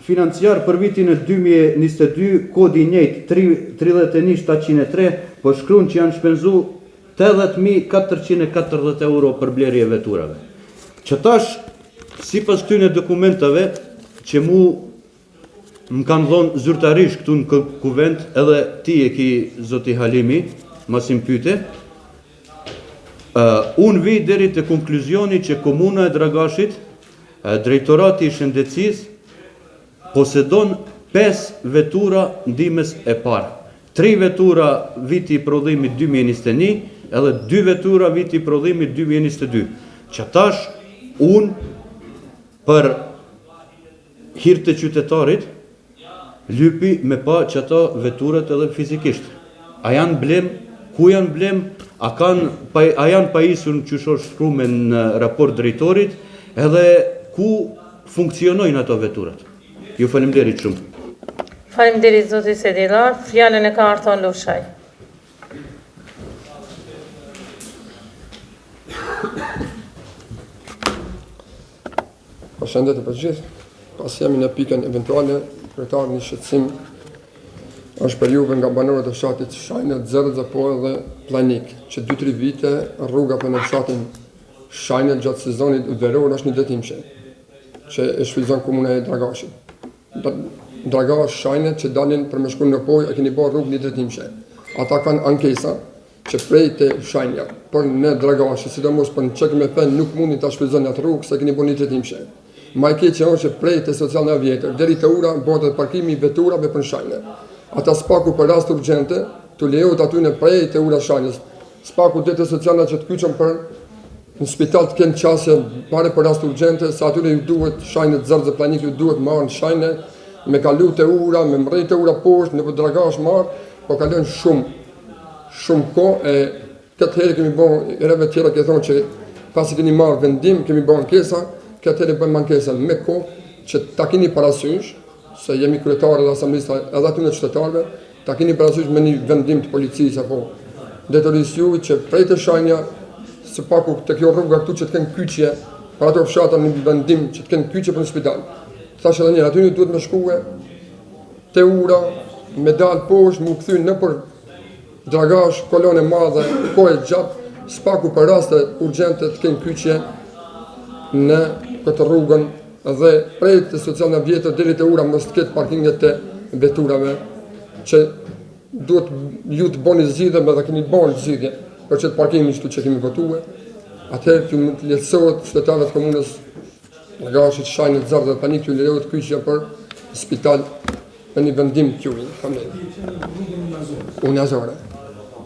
financiar për vitin e 2022, kodi njëjt 31703, po shkruan që janë shpenzu 80.440 euro për blerje veturave. Që tash, si pas këtyne dokumentave, që mu më kanë dhonë zyrtarish këtu në kuvent, edhe ti e ki zoti Halimi, masim pyte, unë vi deri të konkluzioni që komuna e Dragashit, drejtorati i shëndetësisë, posedon 5 vetura ndihmës e parë, 3 vetura viti i prodhimit 2021 edhe 2 vetura viti i prodhimit 2022. Që tash unë për hir të qytetarit lypi me pa që ata veturat edhe fizikisht. A janë blem? Ku janë blem? A janë pajisur në qëshor shkrume në raport drejtorit edhe ku funksionojnë ato veturat? Ju faleminderit shumë. Faleminderit zoti Sedilar, fjalën e ka Arton Lushaj. Përshëndetje për gjithë. Pas jemi në pikën eventuale, kryetar një shqetësim është për juve nga banorët e fshatit Shajnë, Zërëza po edhe Planik, që 2-3 vite rruga për në fshatin Shajnë gjatë sezonit veror është një detimshe, që e shfrytëzon komuna e Dragashit. Dragash Shajnë që dalin për me shku në poj e keni bërë rrugë një detimshe. Ata kanë ankesa që prej të Shajnja, për në Dragashit, sidomos për në qekë me fen nuk mundi të shfrytëzon atë rrugë se keni bërë një detimshe. Ma e keqe është që prej të socialna vjetër, deri të ura, bëhet të parkimi i veturave për Shajnë. Ata spaku për rast urgjente, të lejohet aty në prej të ura Shajnës. Spaku dhe të socialna që të kyqën për në spital të kenë qasje pare për rast urgjente, sa atyre ju duhet Shajnë Zërëza Planik ju duhet marë në Shajnë, me kalu të ura, me mrej të ura poshtë, në për Dragash marë, po kalon shumë ko, e këtë herë kemi bon, ereve tjera ke thonë që pasi keni marë vendim, kemi bon ankesa, këtë herë bëjmë ankesën me ko, që ta keni parasysh, se jemi kryetarë dhe asamblista edhe aty në qytetarëve, ta keni parasysh me një vendim të policisë, apo detorisë juve që prej të Shajnja, së paku të kjo rruga këtu që të kenë kyqje, për ato fshata një vendim që të kenë kyqje për në spital. Thash edhe njërë, aty një duhet me shkue, te ura, me dalë poshtë, mu këthy në për Dragash, kolone madhe, kohë gjatë, spaku për raste urgjente të kenë kyqje në këtë rrugën dhe prej të socialna vjetër deri të ura mos të ketë parkinget të veturave që duhet ju të boni zgjidhje me dhe keni boni zgjidhje për që të parkimi qëtu që kemi votuar. Atëherë që mund të lehtësohet qytetarëve të komunës Dragashit, Shajnë, Zërëza dhe Planik të lejohet kyqja për spital me një vendim të juve. Unë Azore.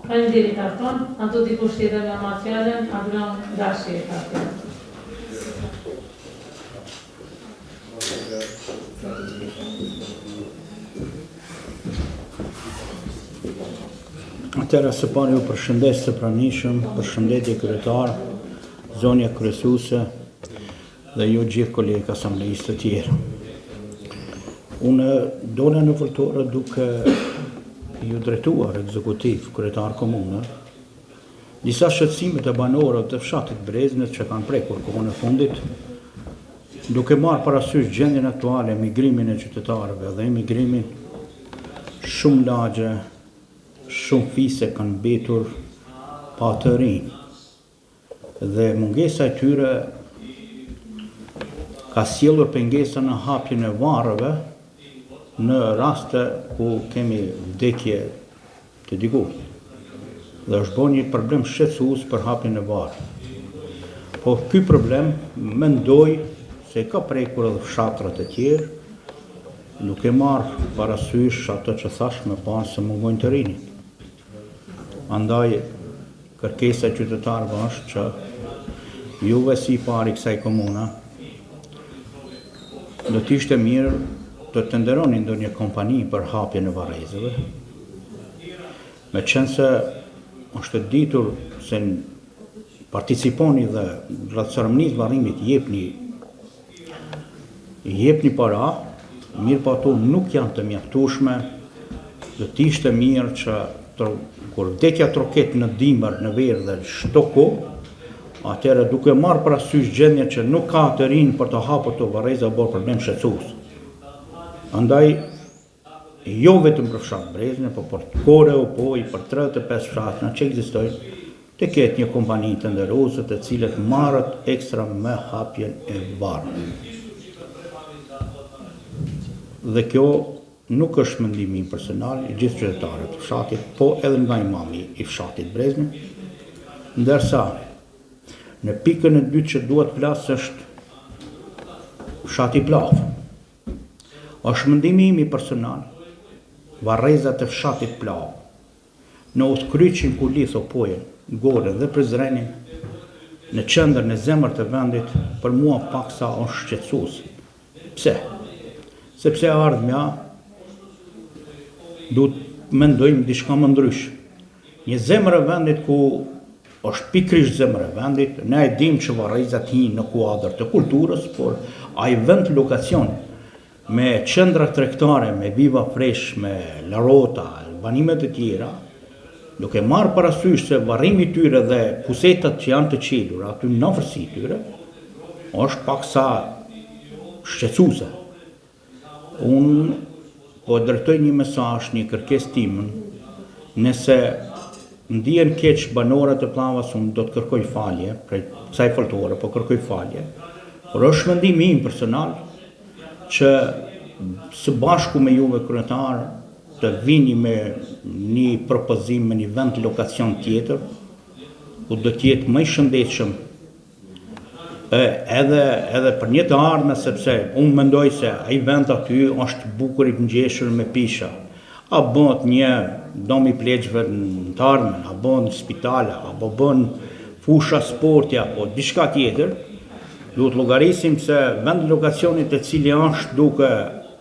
Faleminderit Arton, ato dikush tjetër me marrë fjalën, Adrian Dashi ka fjalën. Atëra së pari ju përshëndes të pranishëm, përshëndetje kryetar, zonja kryesuese dhe ju gjithë kolegë asamblejistë të tjerë. Unë dola në vërtore duke ju drejtuar ekzekutiv kryetar komunë, disa shqetësimet e banorëve të fshatit Breznet që kanë prekur kohën e fundit, duke marrë parasysh gjendjen aktuale, emigrimin e qytetarëve dhe emigrimin, shumë lagje, shumë fise kanë mbetur pa të rinj dhe mungesa e tyre ka sjellur pengesa në hapjen e varreve në raste ku kemi vdekje të dikujt dhe është bërë një problem shqetësues për hapjen e varreve. Po ky problem mendoj se ka prekur edhe fshatrat e tjerë, duke marrë parasysh ato që thash më parë se mungojnë të rinjt. Andaj, kërkesa e qytetarëve është që juve si pari kësaj komuna do t'ishte mirë të tenderoni ndonjë kompani për hapjen e varrezeve, me qenë se është ditur se participoni dhe rreth ceremonisë varrimit jepni para, mirë po ato nuk janë të mjaftueshme, do t'ishte mirë që kur vdekja troket në dimër, në verë dhe çdo kohë, atëherë duke marrë parasysh gjendjen që nuk ka të rinj për të hapur të varreza bërë problem shqetësues. Andaj, jo vetëm për fshat Brezne, por për Kore Opoj, për 35 fshatna që ekzistojnë, të ketë një kompani të nderuese të cilët marrët ekstra me hapjen e varreve. Dhe kjo nuk është mendimi personal i gjithë qytetarëve të fshatit, po edhe nga imami i fshatit Brezne, ndërsa në pikën e dytë që duhet flas është fshati Pllafë. Është mendimi im i personal, Varrezat e fshatit Plau, në Uskryqin ku litho pojen, Gorën dhe Prizrenin, në qendër në zemër të vendit, për mua paksa është shqetësues. Pse? Sepse ardhmja duhet mendojmë diçka më ndrysh. Një zemër e vendit ku është pikrisht zemër e vendit, ne e dim që Varrezat hinë në kuadër të kulturës, por ai vend lokacion me qendra tregtare, me Viva Fresh, me Larota, banimet e tjera, duke marrë parasysh se varrimi i tyre dhe pusetat që janë të qelur aty në afërsi tyre, është paksa shqetësuese. Unë po drejtoj një mesazh, një kërkesë timën, nëse ndihen keq banorët e Plavës, unë do të kërkoj falje prej kësaj foltore, po kërkoj falje. Por është mendimi im personal që së bashku me juve kryetar të vini me një propozim, me një vend lokacion tjetër, ku do t'jetë më i shëndetshëm edhe për një të ardhme, sepse unë mendoj se ai vend aty është bukur i ngjeshur me pisha. A bëhet një dom i pleqve në të ardhmen, a bëhen spitala, apo bën fusha sporti, apo diçka tjetër, duhet llogarisim se vend lokacionit e cili është duke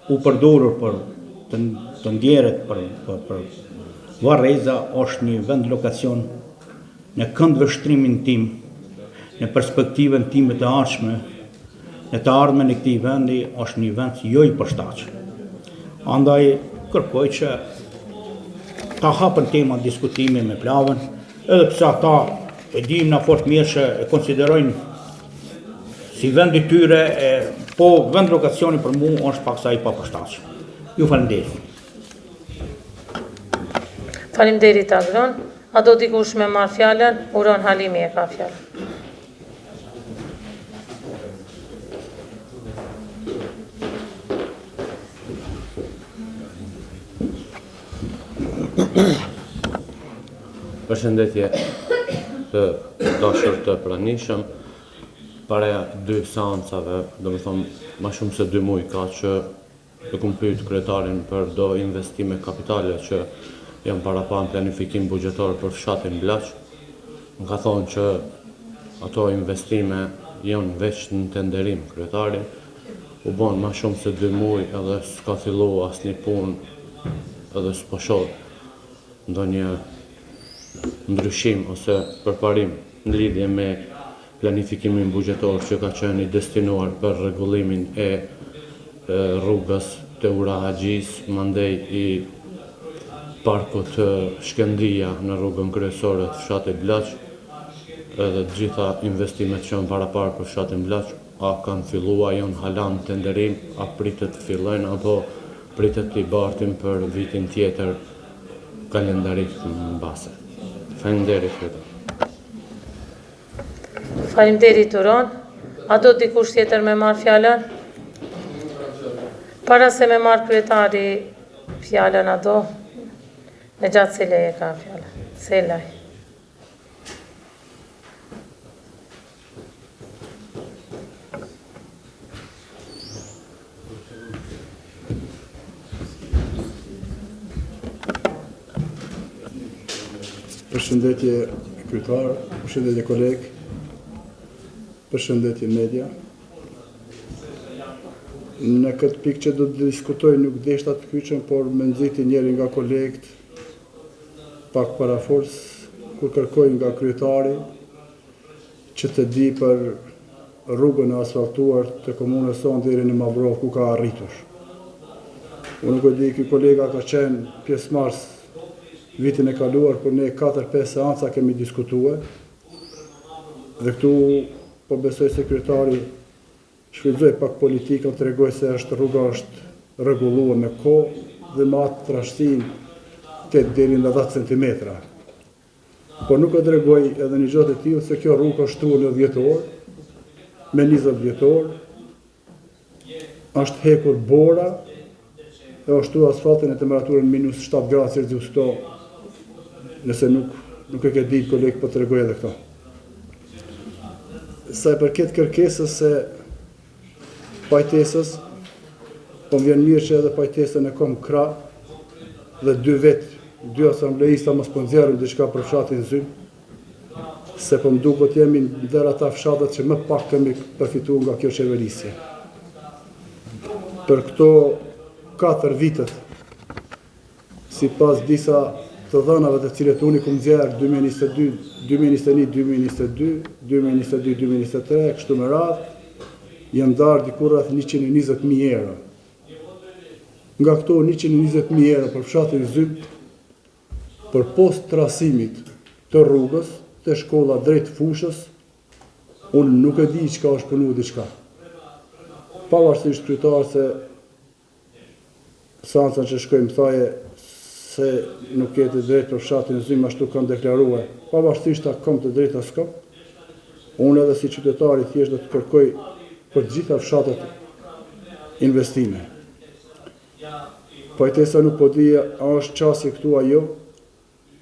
u përdorur për të ndjeret për Varreza është një vend lokacion në këndvështrimin tim, në perspektivën time të ardhshme, në të ardhmen e këtij vendi është një vend jo i përshtatshëm. Andaj kërkoj që ta hapën tema diskutimi me Plavën, edhe pse ata e dim na fort mirë që e konsiderojnë si vend i tyre, po vend lokacioni për mua është paksa i papërshtatshëm. Ju falenderoj. Faleminderit Agron. A do dikush me marr fjalën? Uron Halimi e ka fjalën. Përshëndetje të dashur të pranishëm. Para 2 seancave, do më thonë, ma shumë se 2 muaj ka që e kum pyet kryetarin për do investime kapitale që janë para pa në planifikim buxhetar për fshatin Blaç. Më ka thonë që ato investime janë veç në tenderim kryetari. U bon ma shumë se 2 muaj edhe s'ka fillu asnjë punë edhe s'po shoh ndonjë ndryshim ose përparim në lidhje me planifikimin buxhetar që ka qenë i destinuar për rregullimin e rrugës Teura Haxhis, mandej i parkut Shkëndia në rrugën kryesore të fshatit Blaç, edhe të gjitha investimet që janë paraparë për fshatin Blaç, a kanë filluar, janë hala në tenderim, a pritet të fillojnë, apo pritet të i bartin për vitin tjetër kalendarik në base. Faleminderit kryetarin. Faleminderit Uron. A do dikush tjetër me marr fjalën? Para se me marr kryetari fjalën, a do? Në gjatë Selaj e ka fjalën. Selaj. Përshëndetje kryetar, përshëndetje koleg, përshëndetje media. Në këtë pikë që do të diskutoj nuk deshta të kyçem, por me nxiti njëri nga kolegët pak paraforc, kur kërkoj nga kryetari që të di për rrugën e asfaltuar të komunës sonë deri në Mabrov ku ka arritur. Unë nuk e di, ky kolega ka qenë pjesëmarrës vitin e kaluar, por ne 4-5 seanca kemi diskutuar. Dhe këtu po besoj sekretari shfrytëzoi pak politikën, tregoi se rruga është rregulluar me kohë dhe me atë trashësinë 8 deri në 10 cm. Po nuk e tregoi edhe një gjë të tillë se kjo rrugë është shtruar në 10 orë, me 20 vjetor, është hekur bora, e është shtruar asfaltin e temperaturën minus 7 gradë Celsius këto, nëse nuk e ke ditë koleg, po tregoj edhe këto. Sa i përket kërkesës së pajtesës, po më vjen mirë që edhe pajtesën e kom krah dhe 2 vetë, 2 asamblejista mos po nxjerrin diçka për fshatin Zym, se po më duket jemi ndër ata fshatet që më pak kemi përfituar nga kjo qeverisje. Për këto 4 vitet, sipas disa të dhënave të cilët unë kum nxjerr 2022, 2021, 2022, 2022, 2023, kështu me radhë, janë ndarë diku rreth 120.000 euro. Nga këto 120.000 euro për fshatin Zym, për post trasimit të rrugës, të shkolla drejt fushës, unë nuk e di çka është punu diçka. Pavarësisht kryetar se Sanca që shkojmë thaje se nuk jeti drejt për fshatin Zym, ashtu kanë deklaruar. Pavarësisht ta kom të drejta s'kam, unë edhe si qytetari thjesht do të kërkoj për të gjitha fshatet investime. Pajtesa nuk po di a është qasje këtu ajo,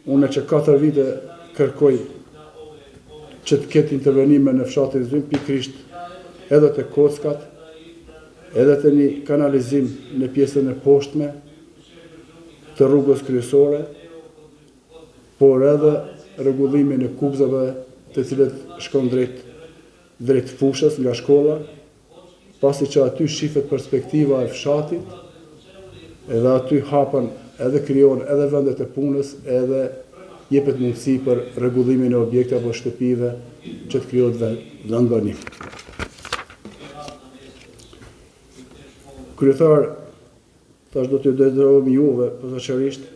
unë që 4 vite kërkoj që të ketë intervenime në fshatin Zym, pikrisht edhe të kockat, edhe të një kanalizim në pjesën e poshtme të rrugës kryesore, por edhe rregullimin e kubzave të cilët shkon drejt fushës nga shkolla, pasi që aty shifet perspektiva e fshatit, edhe aty hapen edhe krijon edhe vendet e punës, edhe jepet mundësi për rregullimin e objekte apo shtëpive që të krijohet vendbanim. Kryetar, tash do t'ju detyrohem juve posaçërisht,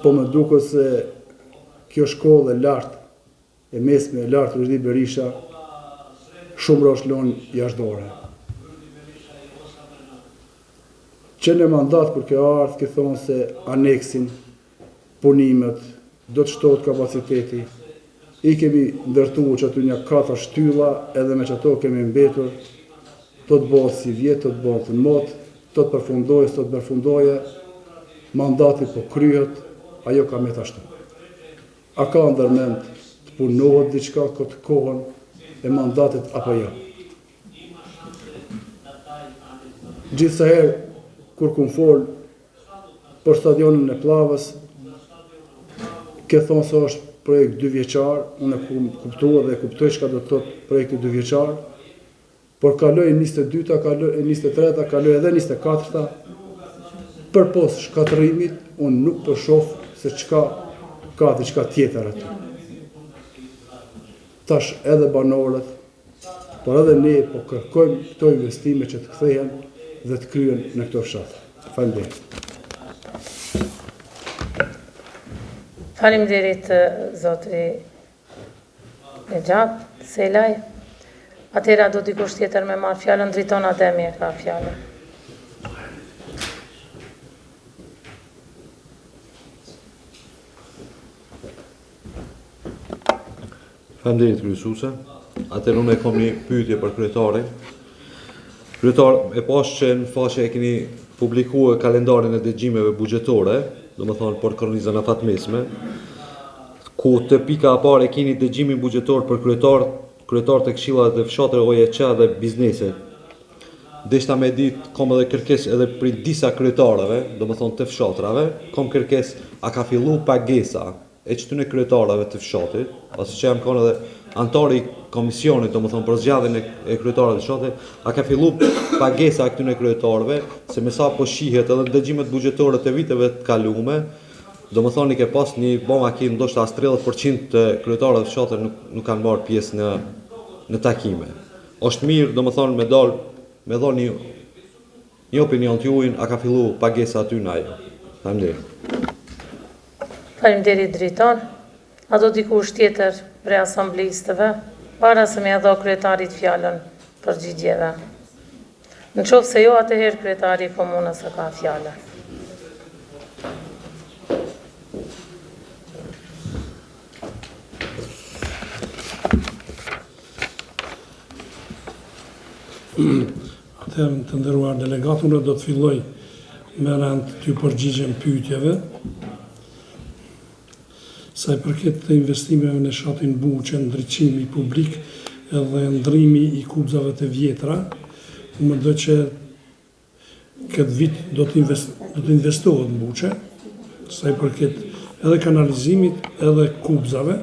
po më duket se kjo shkollë e lartë, e mesme e lartë Rushdi Berisha, shumë rosh lon jashtëdore. Që në mandat për kjo ardhë, ke thonë se aneksin, punimet, do të shtohet kapaciteti, i kemi ndërtuar që aty një 4 shtylla, edhe me që ato kemi mbetur, do të bëhet si vjetë, do të bëhet në motë, do të përfundoje, do të përfundoje, mandati po kryhet, ajo ka me të ashtu. A ka ndërmend të punohet diçka këtë kohën e mandatit apo jo? Gjithsesi, kur kum fol për stadionin e Plavës, ke thonë se është projekt 2 vjeçar, unë e kuptuar dhe kuptoj çka do të thotë projekti 2 vjeçar, por kaloi 22-ta, kaloi 23-ta, kaloi edhe 24-ta, për pos shkatërimit, unë nuk po shoh se çka ka diçka tjetër aty. Tash edhe banorët, por edhe ne po kërkojmë këto investime që të kthehen dhe të kryen në këto fshat. Faleminderit. Faleminderit zotri Nexhat Selaj. Atëra do dikush tjetër me marrë fjalën, Driton Ademi ka fjalën. Faleminderit kryesuese. Atëherë unë kam një pyetje për kryetarin. Kryetar, e pash që në faqe e keni publikuar kalendarin e dëgjimeve buxhetore, domethënë për kornizën e fatmesme, ku të pika e parë keni dëgjimin buxhetor për kryetar të këshillat dhe fshatëve OJC dhe biznese. Deshta me ditë kam edhe kërkesë edhe për disa kryetarëve, domethënë të fshatrave, kam kërkesë a ka fillu pagesa e çtyne kryetarëve të fshatit, pasi që jam kanë edhe antari i komisionit, domethënë për zgjedhjen e kryetarëve të fshatit, a ka fillu pagesa e këtyne kryetarëve, se me sa po shihet edhe dëgjimet buxhetore të viteve të kaluara, domethënë ke pas një aki ndoshta as 30% të kryetarëve të fshatit nuk kanë marrë pjesë në takime. Është mirë domethënë me dhoni një opinion t'juaj, a ka fillu pagesa aty në ajo. Faleminderit. Faleminderit Driton. A do dikush tjetër prej asamblistëve, para se me ia dha kryetarit fjalën përgjigjeve? Në qoftë se jo, atëherë kryetari i komunës ka fjalën. Atëherë të nderuar delegatë, unë do të filloj me rand të përgjigjem pyetjeve. Sa i përket të investimeve në fshatin Buçë, ndriçimi publik edhe ndrimi i kubzave të vjetra, Më mendoj që këtë vit do të investohet në buqe, sa i përket edhe kanalizimit, edhe kubzave,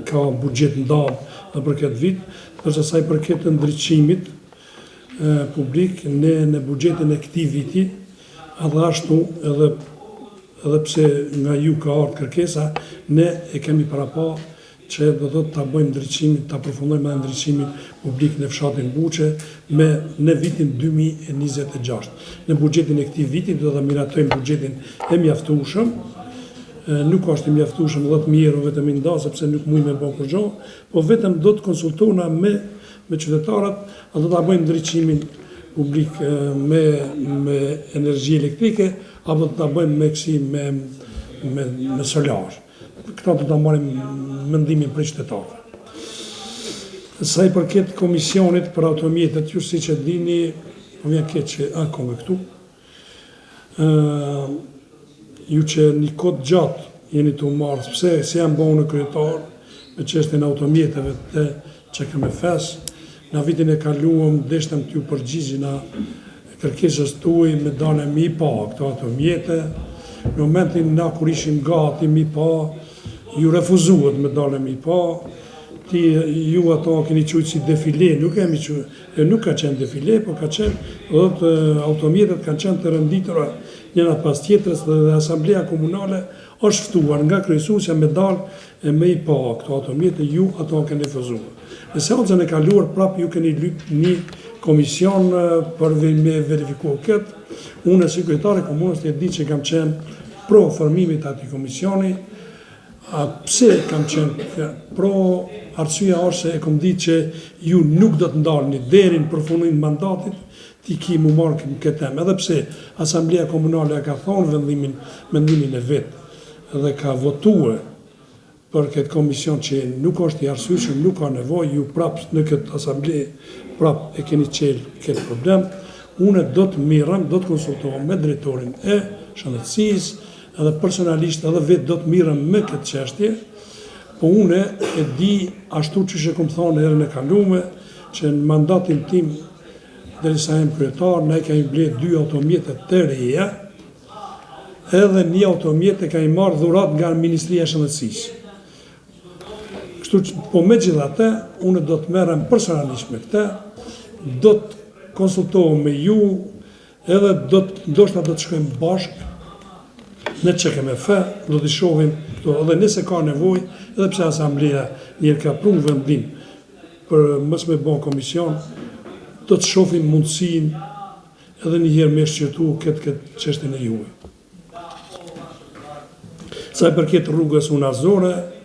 ka buxhet ndalë edhe për këtë vit, ndërsa sa i përket ndriçimit publik në buxhetin e këtij viti, edhe ashtu edhe pse nga ju ka ardhur kërkesa, ne e kemi parapa që do të bëjmë ndriçimin, ta përfundojmë edhe ndriçimin publik në fshatin Buçe në vitin 2026. Në buxhetin e këtij viti do ta miratojmë buxhetin e mjaftueshëm. Nuk është i mjaftueshëm 10.000 euro vetëm i nda, sepse nuk mujmë me bë kurrë, po vetëm do të konsultohuna me qytetarët, a do ta bëjmë ndriçimin publik me energji elektrike, apo do ta bëjmë me solar. Këta do ta marrim mendimin për qytetarëve. Sa i përket komisionit për automjetet, ju siç e dini, po vjen keq që akome këtu. Ju që një kohë gjatë jeni të marrë, pse si jam bëu në kryetar me çështjen e automjeteve të QKMF-s, në vitin e kaluam deshtëm t'ju përgjigjina kërkesës tuaj me dalë mi pa këto automjete. Në momentin na kur ishim gati mi pa, ju refuzuat me dalë mi pa, ju ato keni qujtë si defile, nuk ka qenë defile, po ka qenë, dhe automjetet kanë qenë të rënditura njëna pas tjetrës dhe Asamblea Komunale është ftuar nga kryesuesja me dalë me i pa këto automjete, ju ato keni refuzuar. Në seancën e kaluar prap ju keni lyp një komision për me verifikuar këtë. Unë si kryetari komunës të di që kam qenë pro formimit atij komisioni. Pse kam qenë pro, arsyeja është se e kom ditë që ju nuk do të ndalni deri në përfundim mandatit ti ki mu marrë këtë temë. Edhe pse Asamblea Komunale ka thonë mendimin e vetë dhe ka votuar për këtë komision që nuk është i arsyeshëm, nuk ka nevojë, ju prap në këtë asamble prap e keni qelë këtë problem. Unë do të mirëm, do të konsultohem me drejtorin e shëndetësisë, edhe personalisht edhe vetë do të mirëm me këtë çështje, po unë e di ashtu që kom thonë herën e kalume, që në mandatin tim derisa jam kryetar, ne kemi blerë 2 automjete të reja, edhe një automjete ka i marrë dhurat nga Ministria e Shëndetësisë. Po me gjithate, unë do të merrem personalisht me këte, do të konsultohem me ju, edhe ndoshta do të shkojmë bashkë në QKMF, do të shohim këto, edhe nëse ka nevojë, edhe pse Asamblea njërë ka prunë vendim për mos me bën komision, do të shohim mundësinë edhe një herë me shqyrtu këtë çështjen e juaj. Sa i përket rrugës unazore,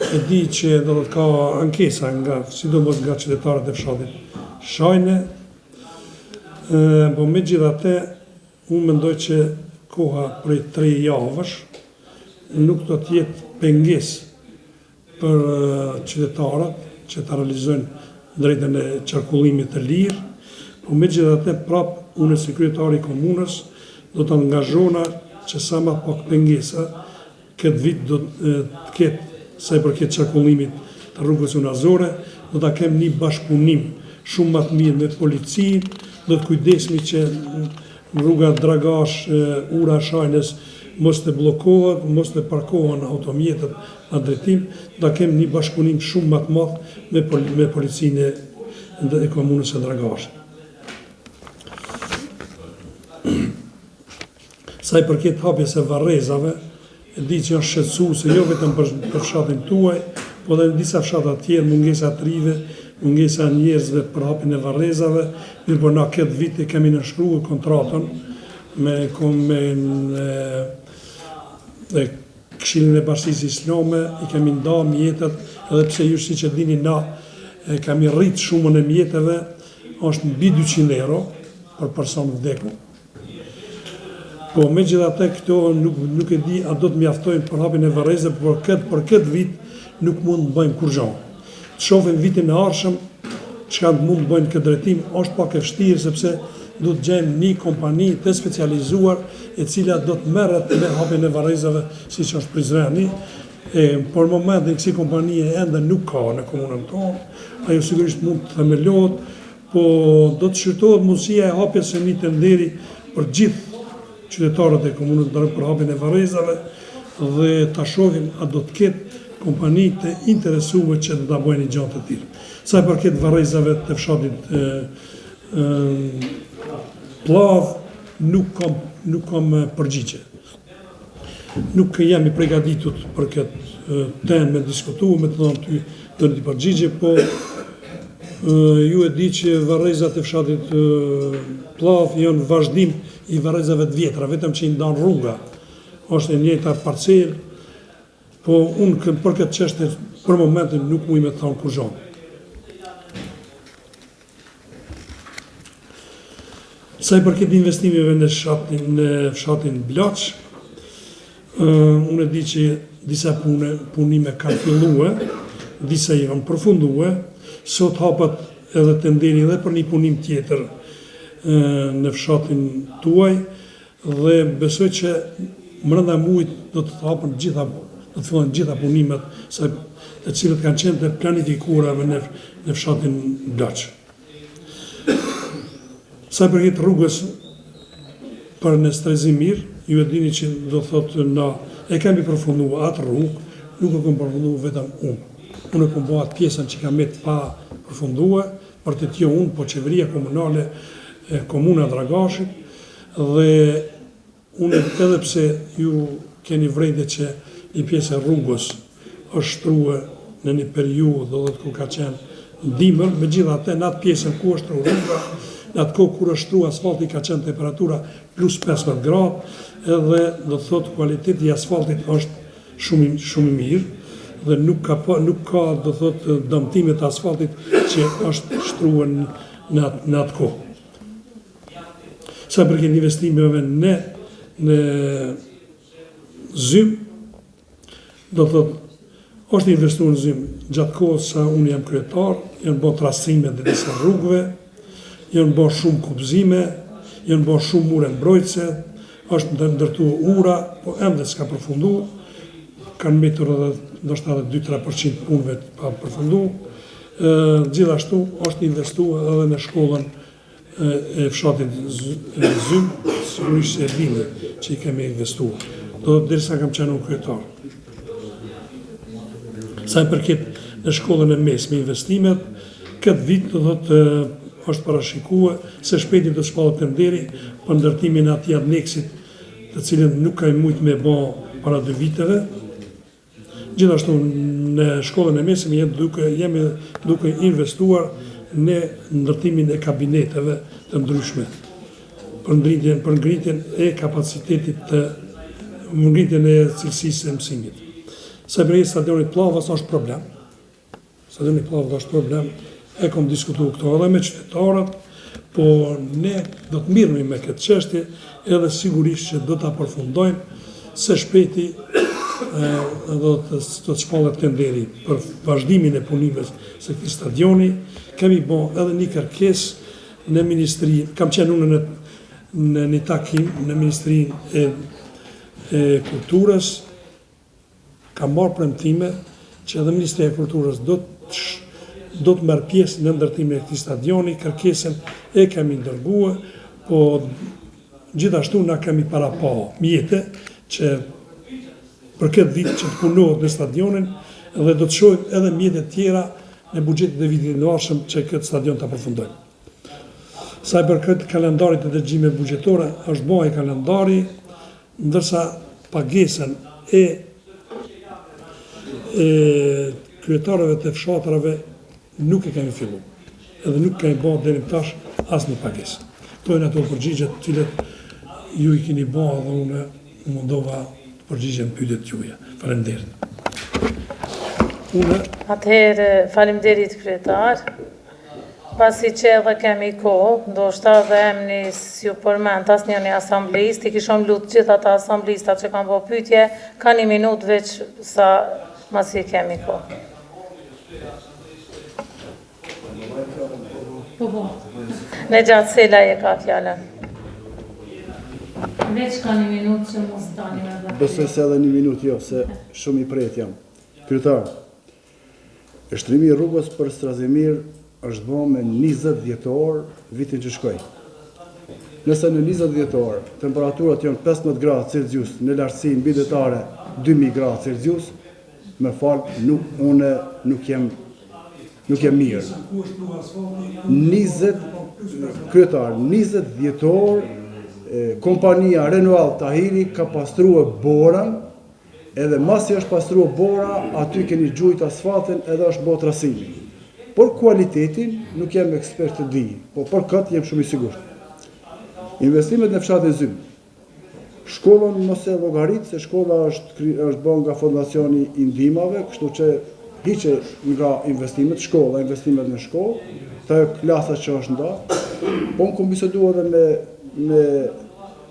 e di që do të ka ankesa sidomos nga qytetarët e fshatit Shajne, po me gjithate, unë mendoj që koha prej 3 javësh nuk do të jetë pengesë për qytetarët që të realizojnë drejtën e qarkullimit të lirë, po me gjithate prap unë si kryetari i komunës do të angazhona që sa më pak pengesa këtë vit do të ketë sa i përket qarkullimit të rrugës unazore, do ta kem një bashkëpunim shumë më të mirë me policinë, do të kujdesmi që rruga Dragash, ura Shajnës mos të bllokohet, mos të parkohen automjetet në drejtim, do ta kem një bashkëpunim shumë më të madh me policinë e komunës së Dragashit. Sa i përket hapjes së varrezave, e di që është shqetësuese jo vetëm për fshatin tuaj, po edhe në disa fshatra tjerë, mungesa trive, mungesa njerëzve për hapjen e varrezave, mirë po na këtë vit e kemi nënshkruar kontratën me Këshillin e Bashkisë Islame, i kemi nda mjetet, edhe pse ju siç e dini na kemi rrit shumën e mjeteve, është mbi 200 euro për person vdekur. Po me gjithate këto nuk e di a do të mjaftojnë për hapjen e varrezave, për këtë vit nuk mund të bëjmë kurrë. Të shohim vitin e ardhshëm, çka mund të bëjnë këtë drejtim, është pak e vështirë sepse do të gjejmë një kompani të specializuar e cila do të merret me hapjen e varrezave siç është Prizreni. Por momentin kësi kompanie ende nuk ka në komunën tonë, ajo sigurisht mund të themelohet, po do të shqyrtohet mundësia e hapjes së një tenderi për gjithë qytetarët e komunës për hapjen e varrezave dhe ta shohim a do të ketë kompani të interesuar që të ta bëjnë një gjatë të tillë. Sa i përket varrezave të fshatit Pllav, nuk kam përgjigje. Nuk jam i përgatitur për këtë temë me diskutu, me të thonë ty do një përgjigje, po ju e di që varrezat e fshatit Pllav janë vazhdim i varrezave të vjetra, vetëm që i ndan rruga. Është e njëjta parcelë, po unë për këtë çështje për momentin nuk muj me të thonë kur gjon. Sa i përket investimeve në fshatin Blaç, unë e di që disa punime kanë filluar, disa i kanë përfunduar, sot hapet edhe tenderi edhe për një punim tjetër në fshatin tuaj dhe besoj që brenda muajit do të hapen do të fillojnë gjitha punimet të cilët kanë qenë të planifikuara në fshatin Blaç. Sa përket rrugës për në Strezimir, ju e dini që do thotë na e kemi përfunduar atë rrugë, nuk e kam përfunduar vetëm unë. Unë e kam bërë atë pjesën që kam të pa përfunduar, për të tjo unë, po qeveria komunale e Komuna Dragashit, dhe unë edhe pse ju keni vrejtë që një pjesë e rrugës është shtruar në një periudhë dhe ku ka qenë dimër, megjithatë në atë pjesën ku është shtruar rruga, në atë kohë kur është shtruar asfalti ka qenë temperatura plus 15 gradë, edhe do të thotë kualiteti i asfaltit është shumë i mirë dhe nuk ka do të thotë dëmtime të asfaltit që është shtruar në atë kohë. Sa përket investimeve në Zym, do të thotë është investuar në Zym gjatë kohës sa unë jam kryetar, janë bërë trastrime dhe disa rrugëve, janë bërë shumë kupëzime, janë bërë shumë mure mbrojtëse, është ndërtuar ura, po ende s'ka përfundu, kanë mbetur edhe ndoshta edhe 2-3% punëve pa përfundu. Gjithashtu është investuar edhe në shkollën e fshatit Zym, sigurisht se e dini që i kemi investuar. Do të derisa kam qenë unë kryetar. Sa i përket në shkollën e mesme investimet, këtë vit do thotë është parashikuar se shpejti do të shpallet tenderi për ndërtimin e atij aneksit, të cilin nuk ka mujt me bë para 2 viteve. Gjithashtu në shkollën e mesme jemi duke investuar në ndërtimin e kabineteve të ndryshme për ngritjen e kapacitetit të ngritjen e cilësisë e mësimit. Sa për stadionit Plavës është problem. Stadioni Plavës është problem. E kom diskutuar këto edhe me qytetarët, po ne do të mirëmi me këtë çështje, edhe sigurisht që do ta përfundojmë së shpejti do të shpallet tenderi për vazhdimin e punimeve së këtij stadioni. Kemi bën edhe një kërkesë në ministri, kam qenë unë në një takim në Ministrinë e Kulturës, kam marrë premtime që edhe Ministria e Kulturës do të merr pjesë në ndërtimin e këtij stadioni, kërkesën e kemi dërguar, po gjithashtu na kemi para pa mjete që për këtë vit që të punohet në stadionin dhe do të shohim edhe mjete tjera në buxhetin e vitit të ardhshëm që këtë stadion ta përfundojmë. Sa i përket kalendarit të dëgjimeve buxhetore, është bërë kalendari, ndërsa pagesën e kryetarëve të fshatrave nuk e kemi fillu, edhe nuk kemi bërë deri më tash asnjë pagesë. Këto janë ato përgjigjet të cilat ju i keni bërë dhe unë mundova të përgjigjem pyetjet tuaja. Faleminderit. Atëherë, faleminderit kryetar. Pasi që edhe kemi kohë, ndoshta dhe emni s'ju përmend asnjë asamblist, i kishom lutë gjithë ata asamblistat që kanë bërë pyetje, ka 1 minutë veç sa masi kemi kohë. Në gjatë Sela e ka fjallën. Veç ka 1 minutë që mos tani me dhe. Besoj se edhe 1 minutë jo, se shumë i prejt jam. Kryetar, shtrimi i rrugës për Strazimir është bo me 20 dhjetor vitin që shkoj. Nëse në 20 dhjetor temperaturat janë 15 gradë Celsius në lartësi mbi detare 2000 gradë Celsius, me falë, une nuk jem mirë. 20 kryetar, 20 dhjetor, kompania Renault Tahiri ka pastruar borën, edhe masi është pastruar bora, aty keni gjujt asfaltin edhe është bo trasimi. Por kualitetin nuk jem ekspert të di, po për këtë jem shumë i sigurt. Investimet në fshatin Zym. Shkollën mos e llogarit se shkolla është bën nga fondacioni i ndihmave, kështu që hiqe nga investimet në shkollë, të klasa që është nda. Po më bisedua edhe me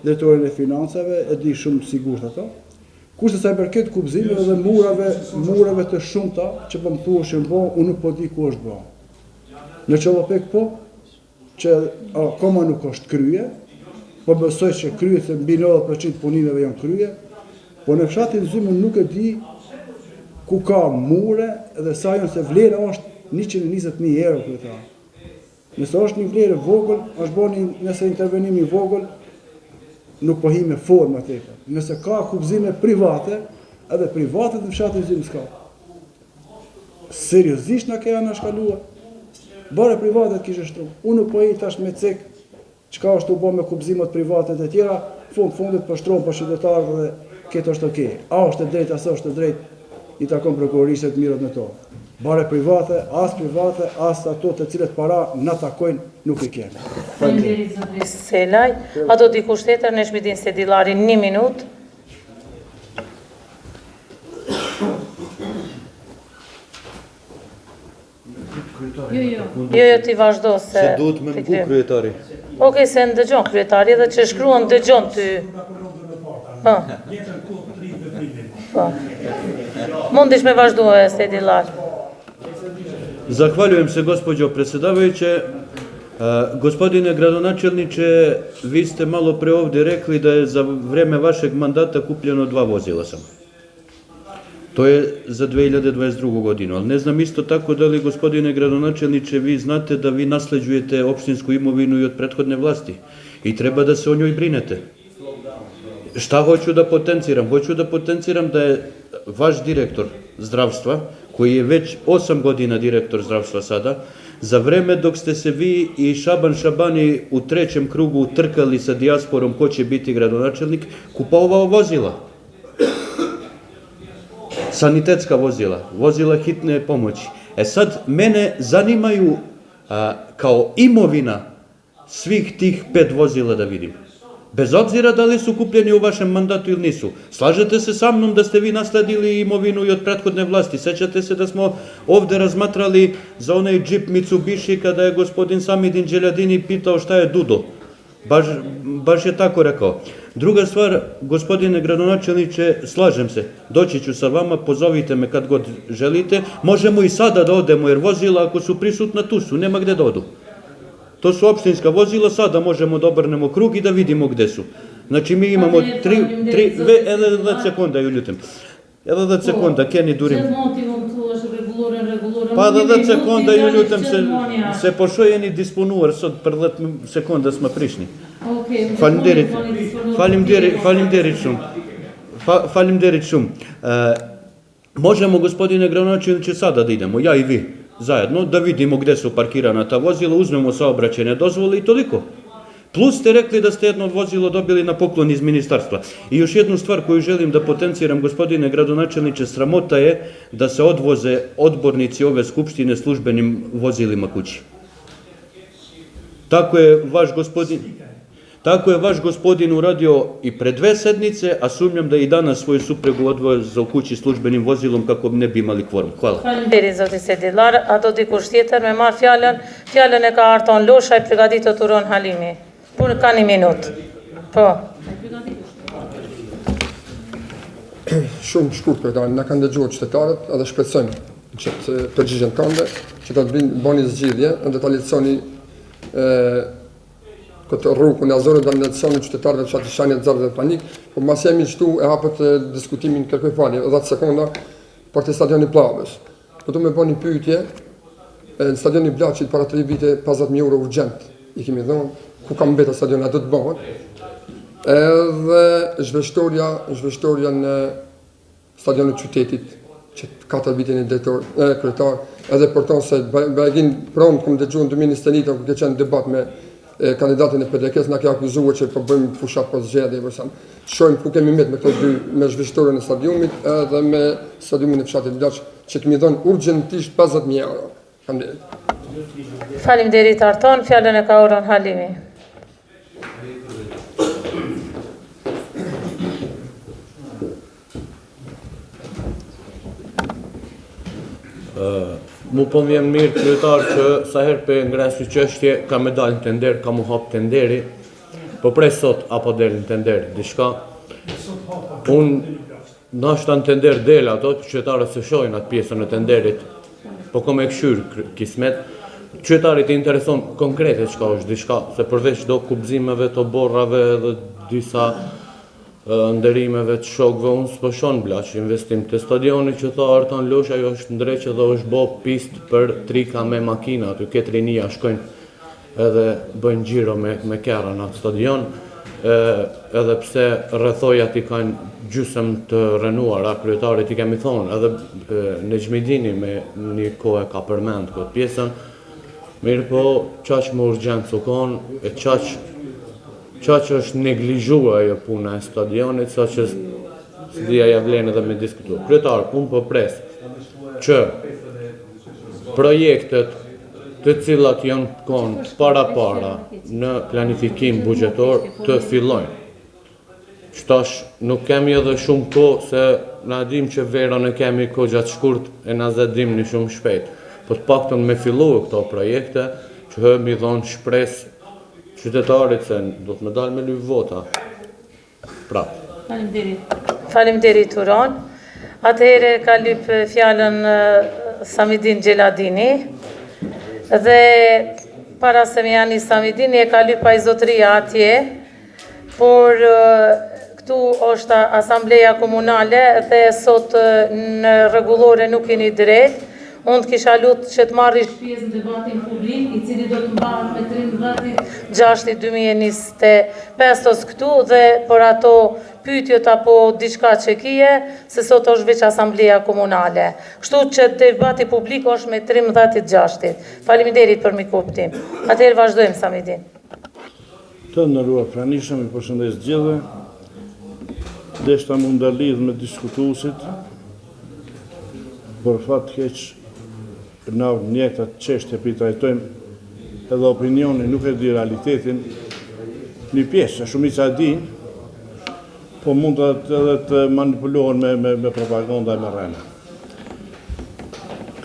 drejtorin e financave, e di shumë sigurt ato. Kurse sa i përket kubëzimeve dhe murave të shumta që po më thuashin bo, unë nuk po di ku është bo. Në Çollopek po, që akoma nuk është krye, po besoj që kryet se mbi 90% punimeve janë krye, po në fshatin Zym unë nuk e di ku ka mure dhe sa janë se vlera është 120.000 euro kryetar. Nëse është një vlerë vogël, është boni nëse intervenimi vogël, nuk po hi me forma tepër. Nëse ka kubëzime private, edhe privatet në fshatin Zym s'ka. Seriozisht na ke janë shkaluar. Bare privatet kishe shtru. Unë po i tash me cek çka është u bë me kubëzimet private të tjera, fundit po shtrohen për qytetarët dhe këtë është okay. A është e drejtë, as është e drejtë, i takon prokurorisë të mirët në to. Bare private, as ato të cilët para na takojnë, nuk i kemi. Faleminderit zotëris Selaj. A do dikush tjetër në Shmidin Sedillari 1 minutë? Jo, ti vazhdo se... Se duhet me ngu kryetari. Okej, se ndëgjon kryetari edhe që shkruan ndëgjon ty. Po. Mundish me vazhdu e Sedillar. Zahvaljujem se gospođo predsjedavajuće. Gospodine gradonačelniče, vi ste malo pre ovdje rekli da je za vreme vašeg mandata kupljeno 2 vozila samo. To je za 2022. godinu, ali ne znam isto tako da li, gospodine gradonačelniče, vi znate da vi nasleđujete opštinsku imovinu i od prethodne vlasti i treba da se o njoj brinete. Šta hoću da potenciram? Hoću da potenciram da je vaš direktor zdravstva, koji je već 8 godina direktor zdravstva sada, za vreme dok ste se vi i Šaban Šabani u 3. krugu trkali sa dijasporom ko će biti gradonačelnik, kupovao vozila. Sanitetska vozila, vozila hitne pomoći. E sad, mene zanimaju kao imovina svih tih 5 vozila da vidim. Bez obzira da li su kupljeni u vašem mandatu ili nisu. Slažete se sa mnom da ste vi nasledili imovinu i od prethodne vlasti. Sećate se da smo ovde razmatrali za onaj džip Mitsubishi kada je gospodin Samidin Đeljadini pitao šta je dudo. Baš je tako rekao. Druga stvar, gospodine gradonačelniče, slažem se, doći ću sa vama, pozovite me kad god želite, možemo i sada da odemo, jer vozila ako su prisutna tu su, nema gde da odu. To su opštinska vozila, sada možemo da obrnemo krug i da vidimo gde su. Znači mi imamo 3 sekonda, Juljutem. Edhe 10 sekonda, keni durim. Pa edhe 10 sekonda, Juljutem, se po jeni disponuar, sot për 10 sekonda smo prišni. Faleminderit shumë. Možemo, gospodine gradonačelniče, sada da idemo, ja i vi, zajedno, da vidimo gde su parkirana ta vozila, uzmemo saobraćajne dozvole i toliko. Plus ste rekli da ste jedno vozilo dobili na poklon iz ministarstva. I još jednu stvar koju želim da potenciram, gospodine gradonačelniče, sramota je da se odvoze odbornici ove skupštine službenim vozilima kući. Tako je vaš gospodin uradio i pre 2 sednice, a sumnjam da i danas svoju supregu odvozao kući službenim vozilom kako ne bi imali kvorum. Hvala. Faleminderit zoti Sedillar. A do dikush tjetër me marr fjalën e ka Arton Losha, i përgatitur Turon Halimi. Punë ka 1 minutë. Po. Shumë shkurt për na kanë dëgjuar qytetarët edhe shpresojmë që të përgjigjen tënde, që të bëni zgjidhje dhe ta lehtësoni këtë rrugë në zonën dhe lehtësoni qytetarëve fshatit Shanit Zardh dhe Panik, po mas jemi këtu e hapët diskutimin, kërkoj falje 10 sekonda për të stadionit Pllavës. Po të më bëni pyetje Në stadioni Blaçit para 3 vite 50.000 euro urgjent I kemi dhënë, ku kam mbetur stadion do të bëhen. Edhe zhveshtorja në stadionit qytetit që 4 vite në kryetar, edhe përton se bagin pronë kom dëgjuar në 2021 kur ke qenë debat me kandidatin e PDK-s na ka akuzuar që po bëjmë fushat pas zgjedhje përsa. Shohim ku kemi me këto dy me zhveshtorjen e stadionit edhe me stadionin e fshatit Blaç që kemi dhënë urgjentisht 50.000 euro. Faleminderit Arton, fjalën e ka Orhan Halimi. Mu po m'jem mirë kryetar që sa herë për ngres një çështje ka me dalë në tender, ka mu hap tenderi, po prej sot apo del në tender diçka. Unë nashta në tender del ato, qytetarët se shojnë atë pjesën e tenderit, po kom e këshyrë kismet. Qytetarit I intereson konkrete çka është diçka, se përveç do kubzimeve të borrave dhe disa nderimeve të shokëve, unë s'po shoh Blaç investim të stadionit që tha Artan Losh, ajo është ndreqë dhe është bo pistë për trika me makina, aty ke trinia shkojnë edhe bëjnë gjiro me kera në atë stadion, edhe pse rrethojat I kanë gjysëm të rënuara, kryetarit I kemi thonë, edhe në Xhmidini me një kohë ka përmend këtë pjesën, mirë po qaq më urgjencë u konë, e qaq është neglizhua ajo puna e stadionit, sa që s'dija ja vlen edhe me diskutu. Kryetar, unë po pres që projektet të cilat janë konë para në planifikim buxhetor të fillojnë. Qëtash nuk kemi edhe shumë kohë se na dim që verën e kemi kohë gjatë shkurt e na zedim një shumë shpejt. Po të paktën me fillu këto projekte që hëmi dhonë shpresë qytetarit se do të me dalë me lyp vota. Faleminderit Turon. Atëherë ka lyp fjalën Samidin Gjeladini dhe para se me janë Samidini e ka lyp ai zotëria atje, por këtu është asambleja komunale dhe sot në rregullore nuk keni drejt. Unë të kisha lutë që të marrish pjesë në debatin publik, I cili do të mbahet me 13/6/2025 këtu dhe për ato pyetjet apo diçka që kije, se sot është veç asambleja komunale. Kështu që debati publik është me 13/6. Faleminderit për mikuptim. Atëherë vazhdojmë Samidin. Të nderuar pranishëm, I përshëndes gjithëve. Deshta mund të lidh me diskutuesit. Për fat keq në njëjtat çështje për I trajtojmë edhe opinioni nuk e di realitetin një pjesë, shumica e din, po mund edhe të manipulohen me propaganda e me rrena.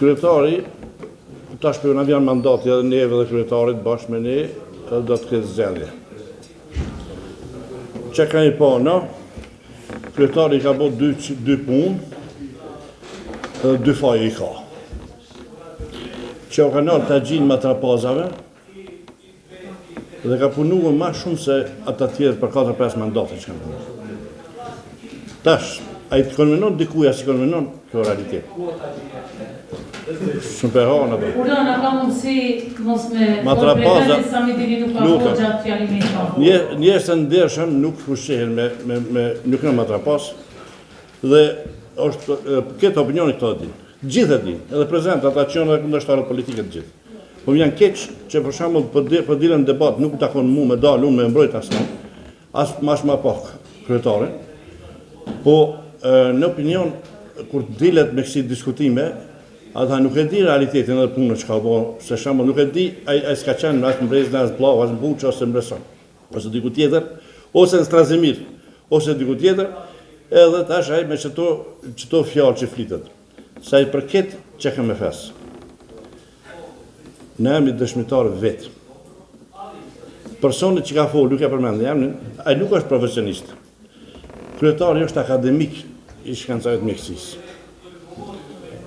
Kryetari, tash për na vjen mandati edhe neve dhe kryetarit bashkë me ne, do të ketë zgjedhje. Që ka I pa, no? Kryetari ka bërë dy punë, edhe 2 faje I ka. Që o ka nërë të gjinë matrapazave dhe ka punuar ma shumë se ata tjerë për 4-5 mandate që kanë punuar. Tash, a I të konvenon dikuja si konvenon, kjo realitet. Shumë për hana dhe. Urana ka mundësi mos me matrapaza, Samidini nuk ka kohë gjatë fjalimit ka. Njerëz të ndershëm nuk fushehen nuk në matrapaz dhe është këtë opinioni këto din. Gjithë e din, edhe prezent ata që janë kundërshtarët politike të gjithë. Po më janë keq që për shembull po dilën debat nuk takon mua me dal unë me mbrojt asnjë, as më pak kryetarin. Po në opinion kur dilet me kësi diskutime, ata nuk e di realitetin edhe punën që ka bërë, se shembull nuk e di ai s'ka qenë as në Brezë, as në Bllava, as në Buçë, ose në Breson, ose diku tjetër, ose në Strazimir, ose diku tjetër, edhe tash ai me çto fjalë që flitet. Sa I përket që ka me fesë. Ne jemi dëshmitarë vetë. Personi që ka folë, nuk e përmendë emrin, ai nuk është profesionist. Kryetari është akademik I shkencarit mjekësisë.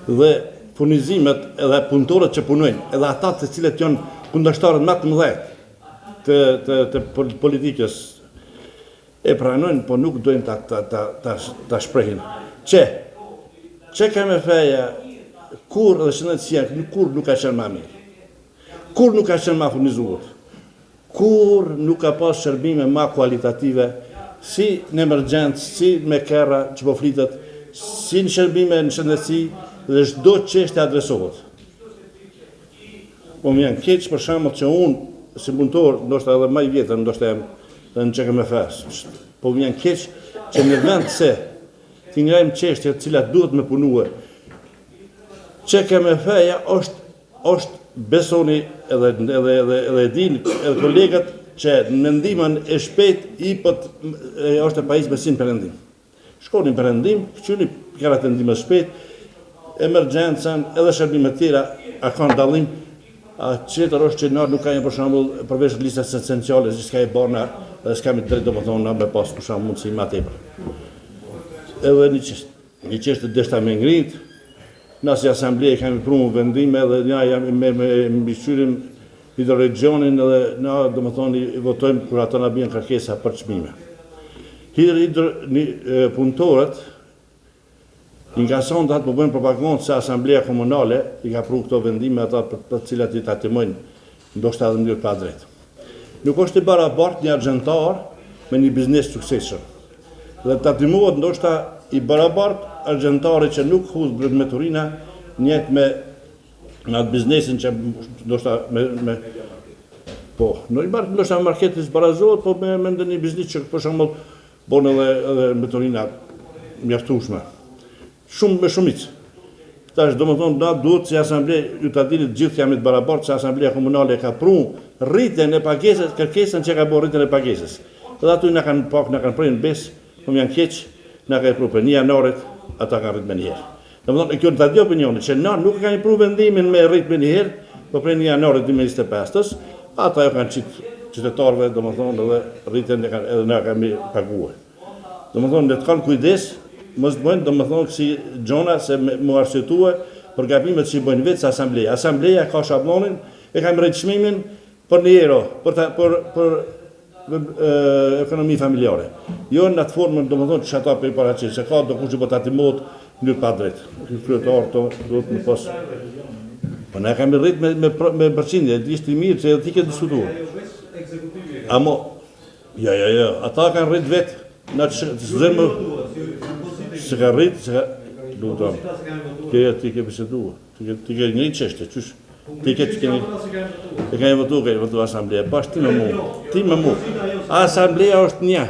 Dhe furnizimet edhe punëtorët që punojnë, edhe ata të cilët janë kundërshtarët më të mëdhenj të politikës e pranojnë, po nuk dojnë ta shprehin. Që ka me feja kur edhe shëndetësia, kur nuk ka qenë ma mirë. Kur nuk ka qenë ma furnizuar. Kur nuk ka pas shërbime ma kualitative, si në emergjencë, si me kerra që po flitet, si në shërbime në shëndetësi dhe çdo çështje adresohet. Po më janë keq për shembull që unë, si punëtor, ndoshta edhe më i vjetër, ndoshta jam në CKMF, po më janë keq që në vend se t'i ngrajmë çështje të cilat duhet me punue, CKMF-ja është besoni edhe din edhe kolegat që në mendimin e shpejt është e pajisë besin perëndim. Shkoni perëndim, qyni kërrat e ndihmës shpejt, emergjencën edhe shërbime tjera a kanë dallim. Qëtër është që na nuk ka një për shembull përveç listës esenciale, që s'ka e barna dhe s'ka mi drejt domethënë na me pas për shembull mundësi ma tepër. Edhe një çështë deshta me ngrit, na si asambleje kemi prunë vendime dhe na jam me mbishtyrim hidroregionin edhe na domethënë i votojmë kur ato na bien kërkesa për çmime. Punëtorët inkason të atë po bëjnë propagandë se Asambleja Komunale i ka pru këto vendime ata për cilat i tatimojnë, ndoshta edhe mënyrë pa drejtë. Nuk është i barabartë një argjentar me një biznes suksesshëm. Dhe tatimohet ndoshta i barabartë argjentari që nuk hudh brëndmeturina njëjtë me në atë biznesin që ndoshta ndoshta me marketis barazohet, po me ndonjë biznes që për shembull bon edhe meturina mjaftueshme. Shumë me shumicë. Tash domethënë na duhet si asambleje ju ta dini të gjithë jam të barabartë se Asambleja Komunale ka prunë rritjen e pagesës, kërkesën që ka bërë rritjen e pagesës. Dhe aty na kanë prerë në besë, po janë keq, na ka prunë për 1 janarit, ata kanë rritë me njëherë. Domethënë kjo ta di opinionin që na nuk kanë prunë vendimin me rrit me njëherë, po për 1 janarit 2025-s, ata jo kanë qytetarëve domethënë edhe rritjen edhe na kanë paguar. Domethënë le të kanë kujdes. Mos bëjnë domethënë kësi gjona se më arsyetua për gabimet që i bëjnë vetë asambleja. Asambleja ka shablonin, e ka mërejt çmimin për 1 euro, për ekonomi familjare. Jo në atë formën domethënë që ata për paraqit, se ka do kush që po tatimohet në pa drejt. Kryetar to duhet më pas. Po ne kemi rrit me përqindje, ishte mirë që edhe ti ke diskutuar. Amo jo, ata kanë rrit vetë na zemë se ka rritë, se ka lutam. Ti ke biseduar, ti ke një çështje, qysh? Ti ke e ka votu asambleja, bashkë ti me mu. Asambleja është një.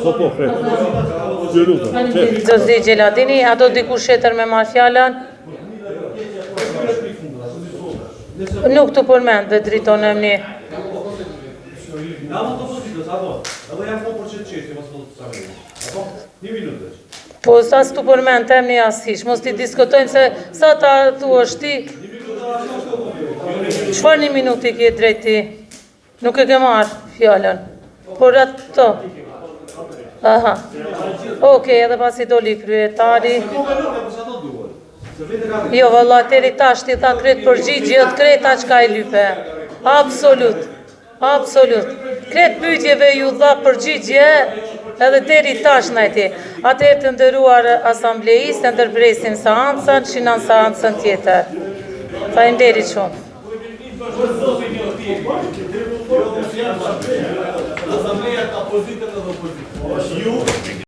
Po, kretë. Ti lutam. Zozi Gjeladini, a do dikush tjetër me marrë fjalën? Nuk të përmend dhe driton e mni. Po, sa s'tu përmend të emni as hish, mos t'i diskutojmë se sa ta thu është ti. Çfarë 1 minutë i ke drejt ti? Nuk e ke marrë fjallën. Por ato. Aha. Okej, edhe pasi doli kryetari. Jo, valla, teri tash ti tha kretë përgjigje, kreta çka i lype. Absolut. Kretë pyetjeve ju dha përgjigje, edhe deri tash najti. Atëherë të nderuar asamblejistë, të ndërpresim seancën, shinon seancën tjetër. Faleminderit shumë. Asambleja ka pozitën edhe opozitën.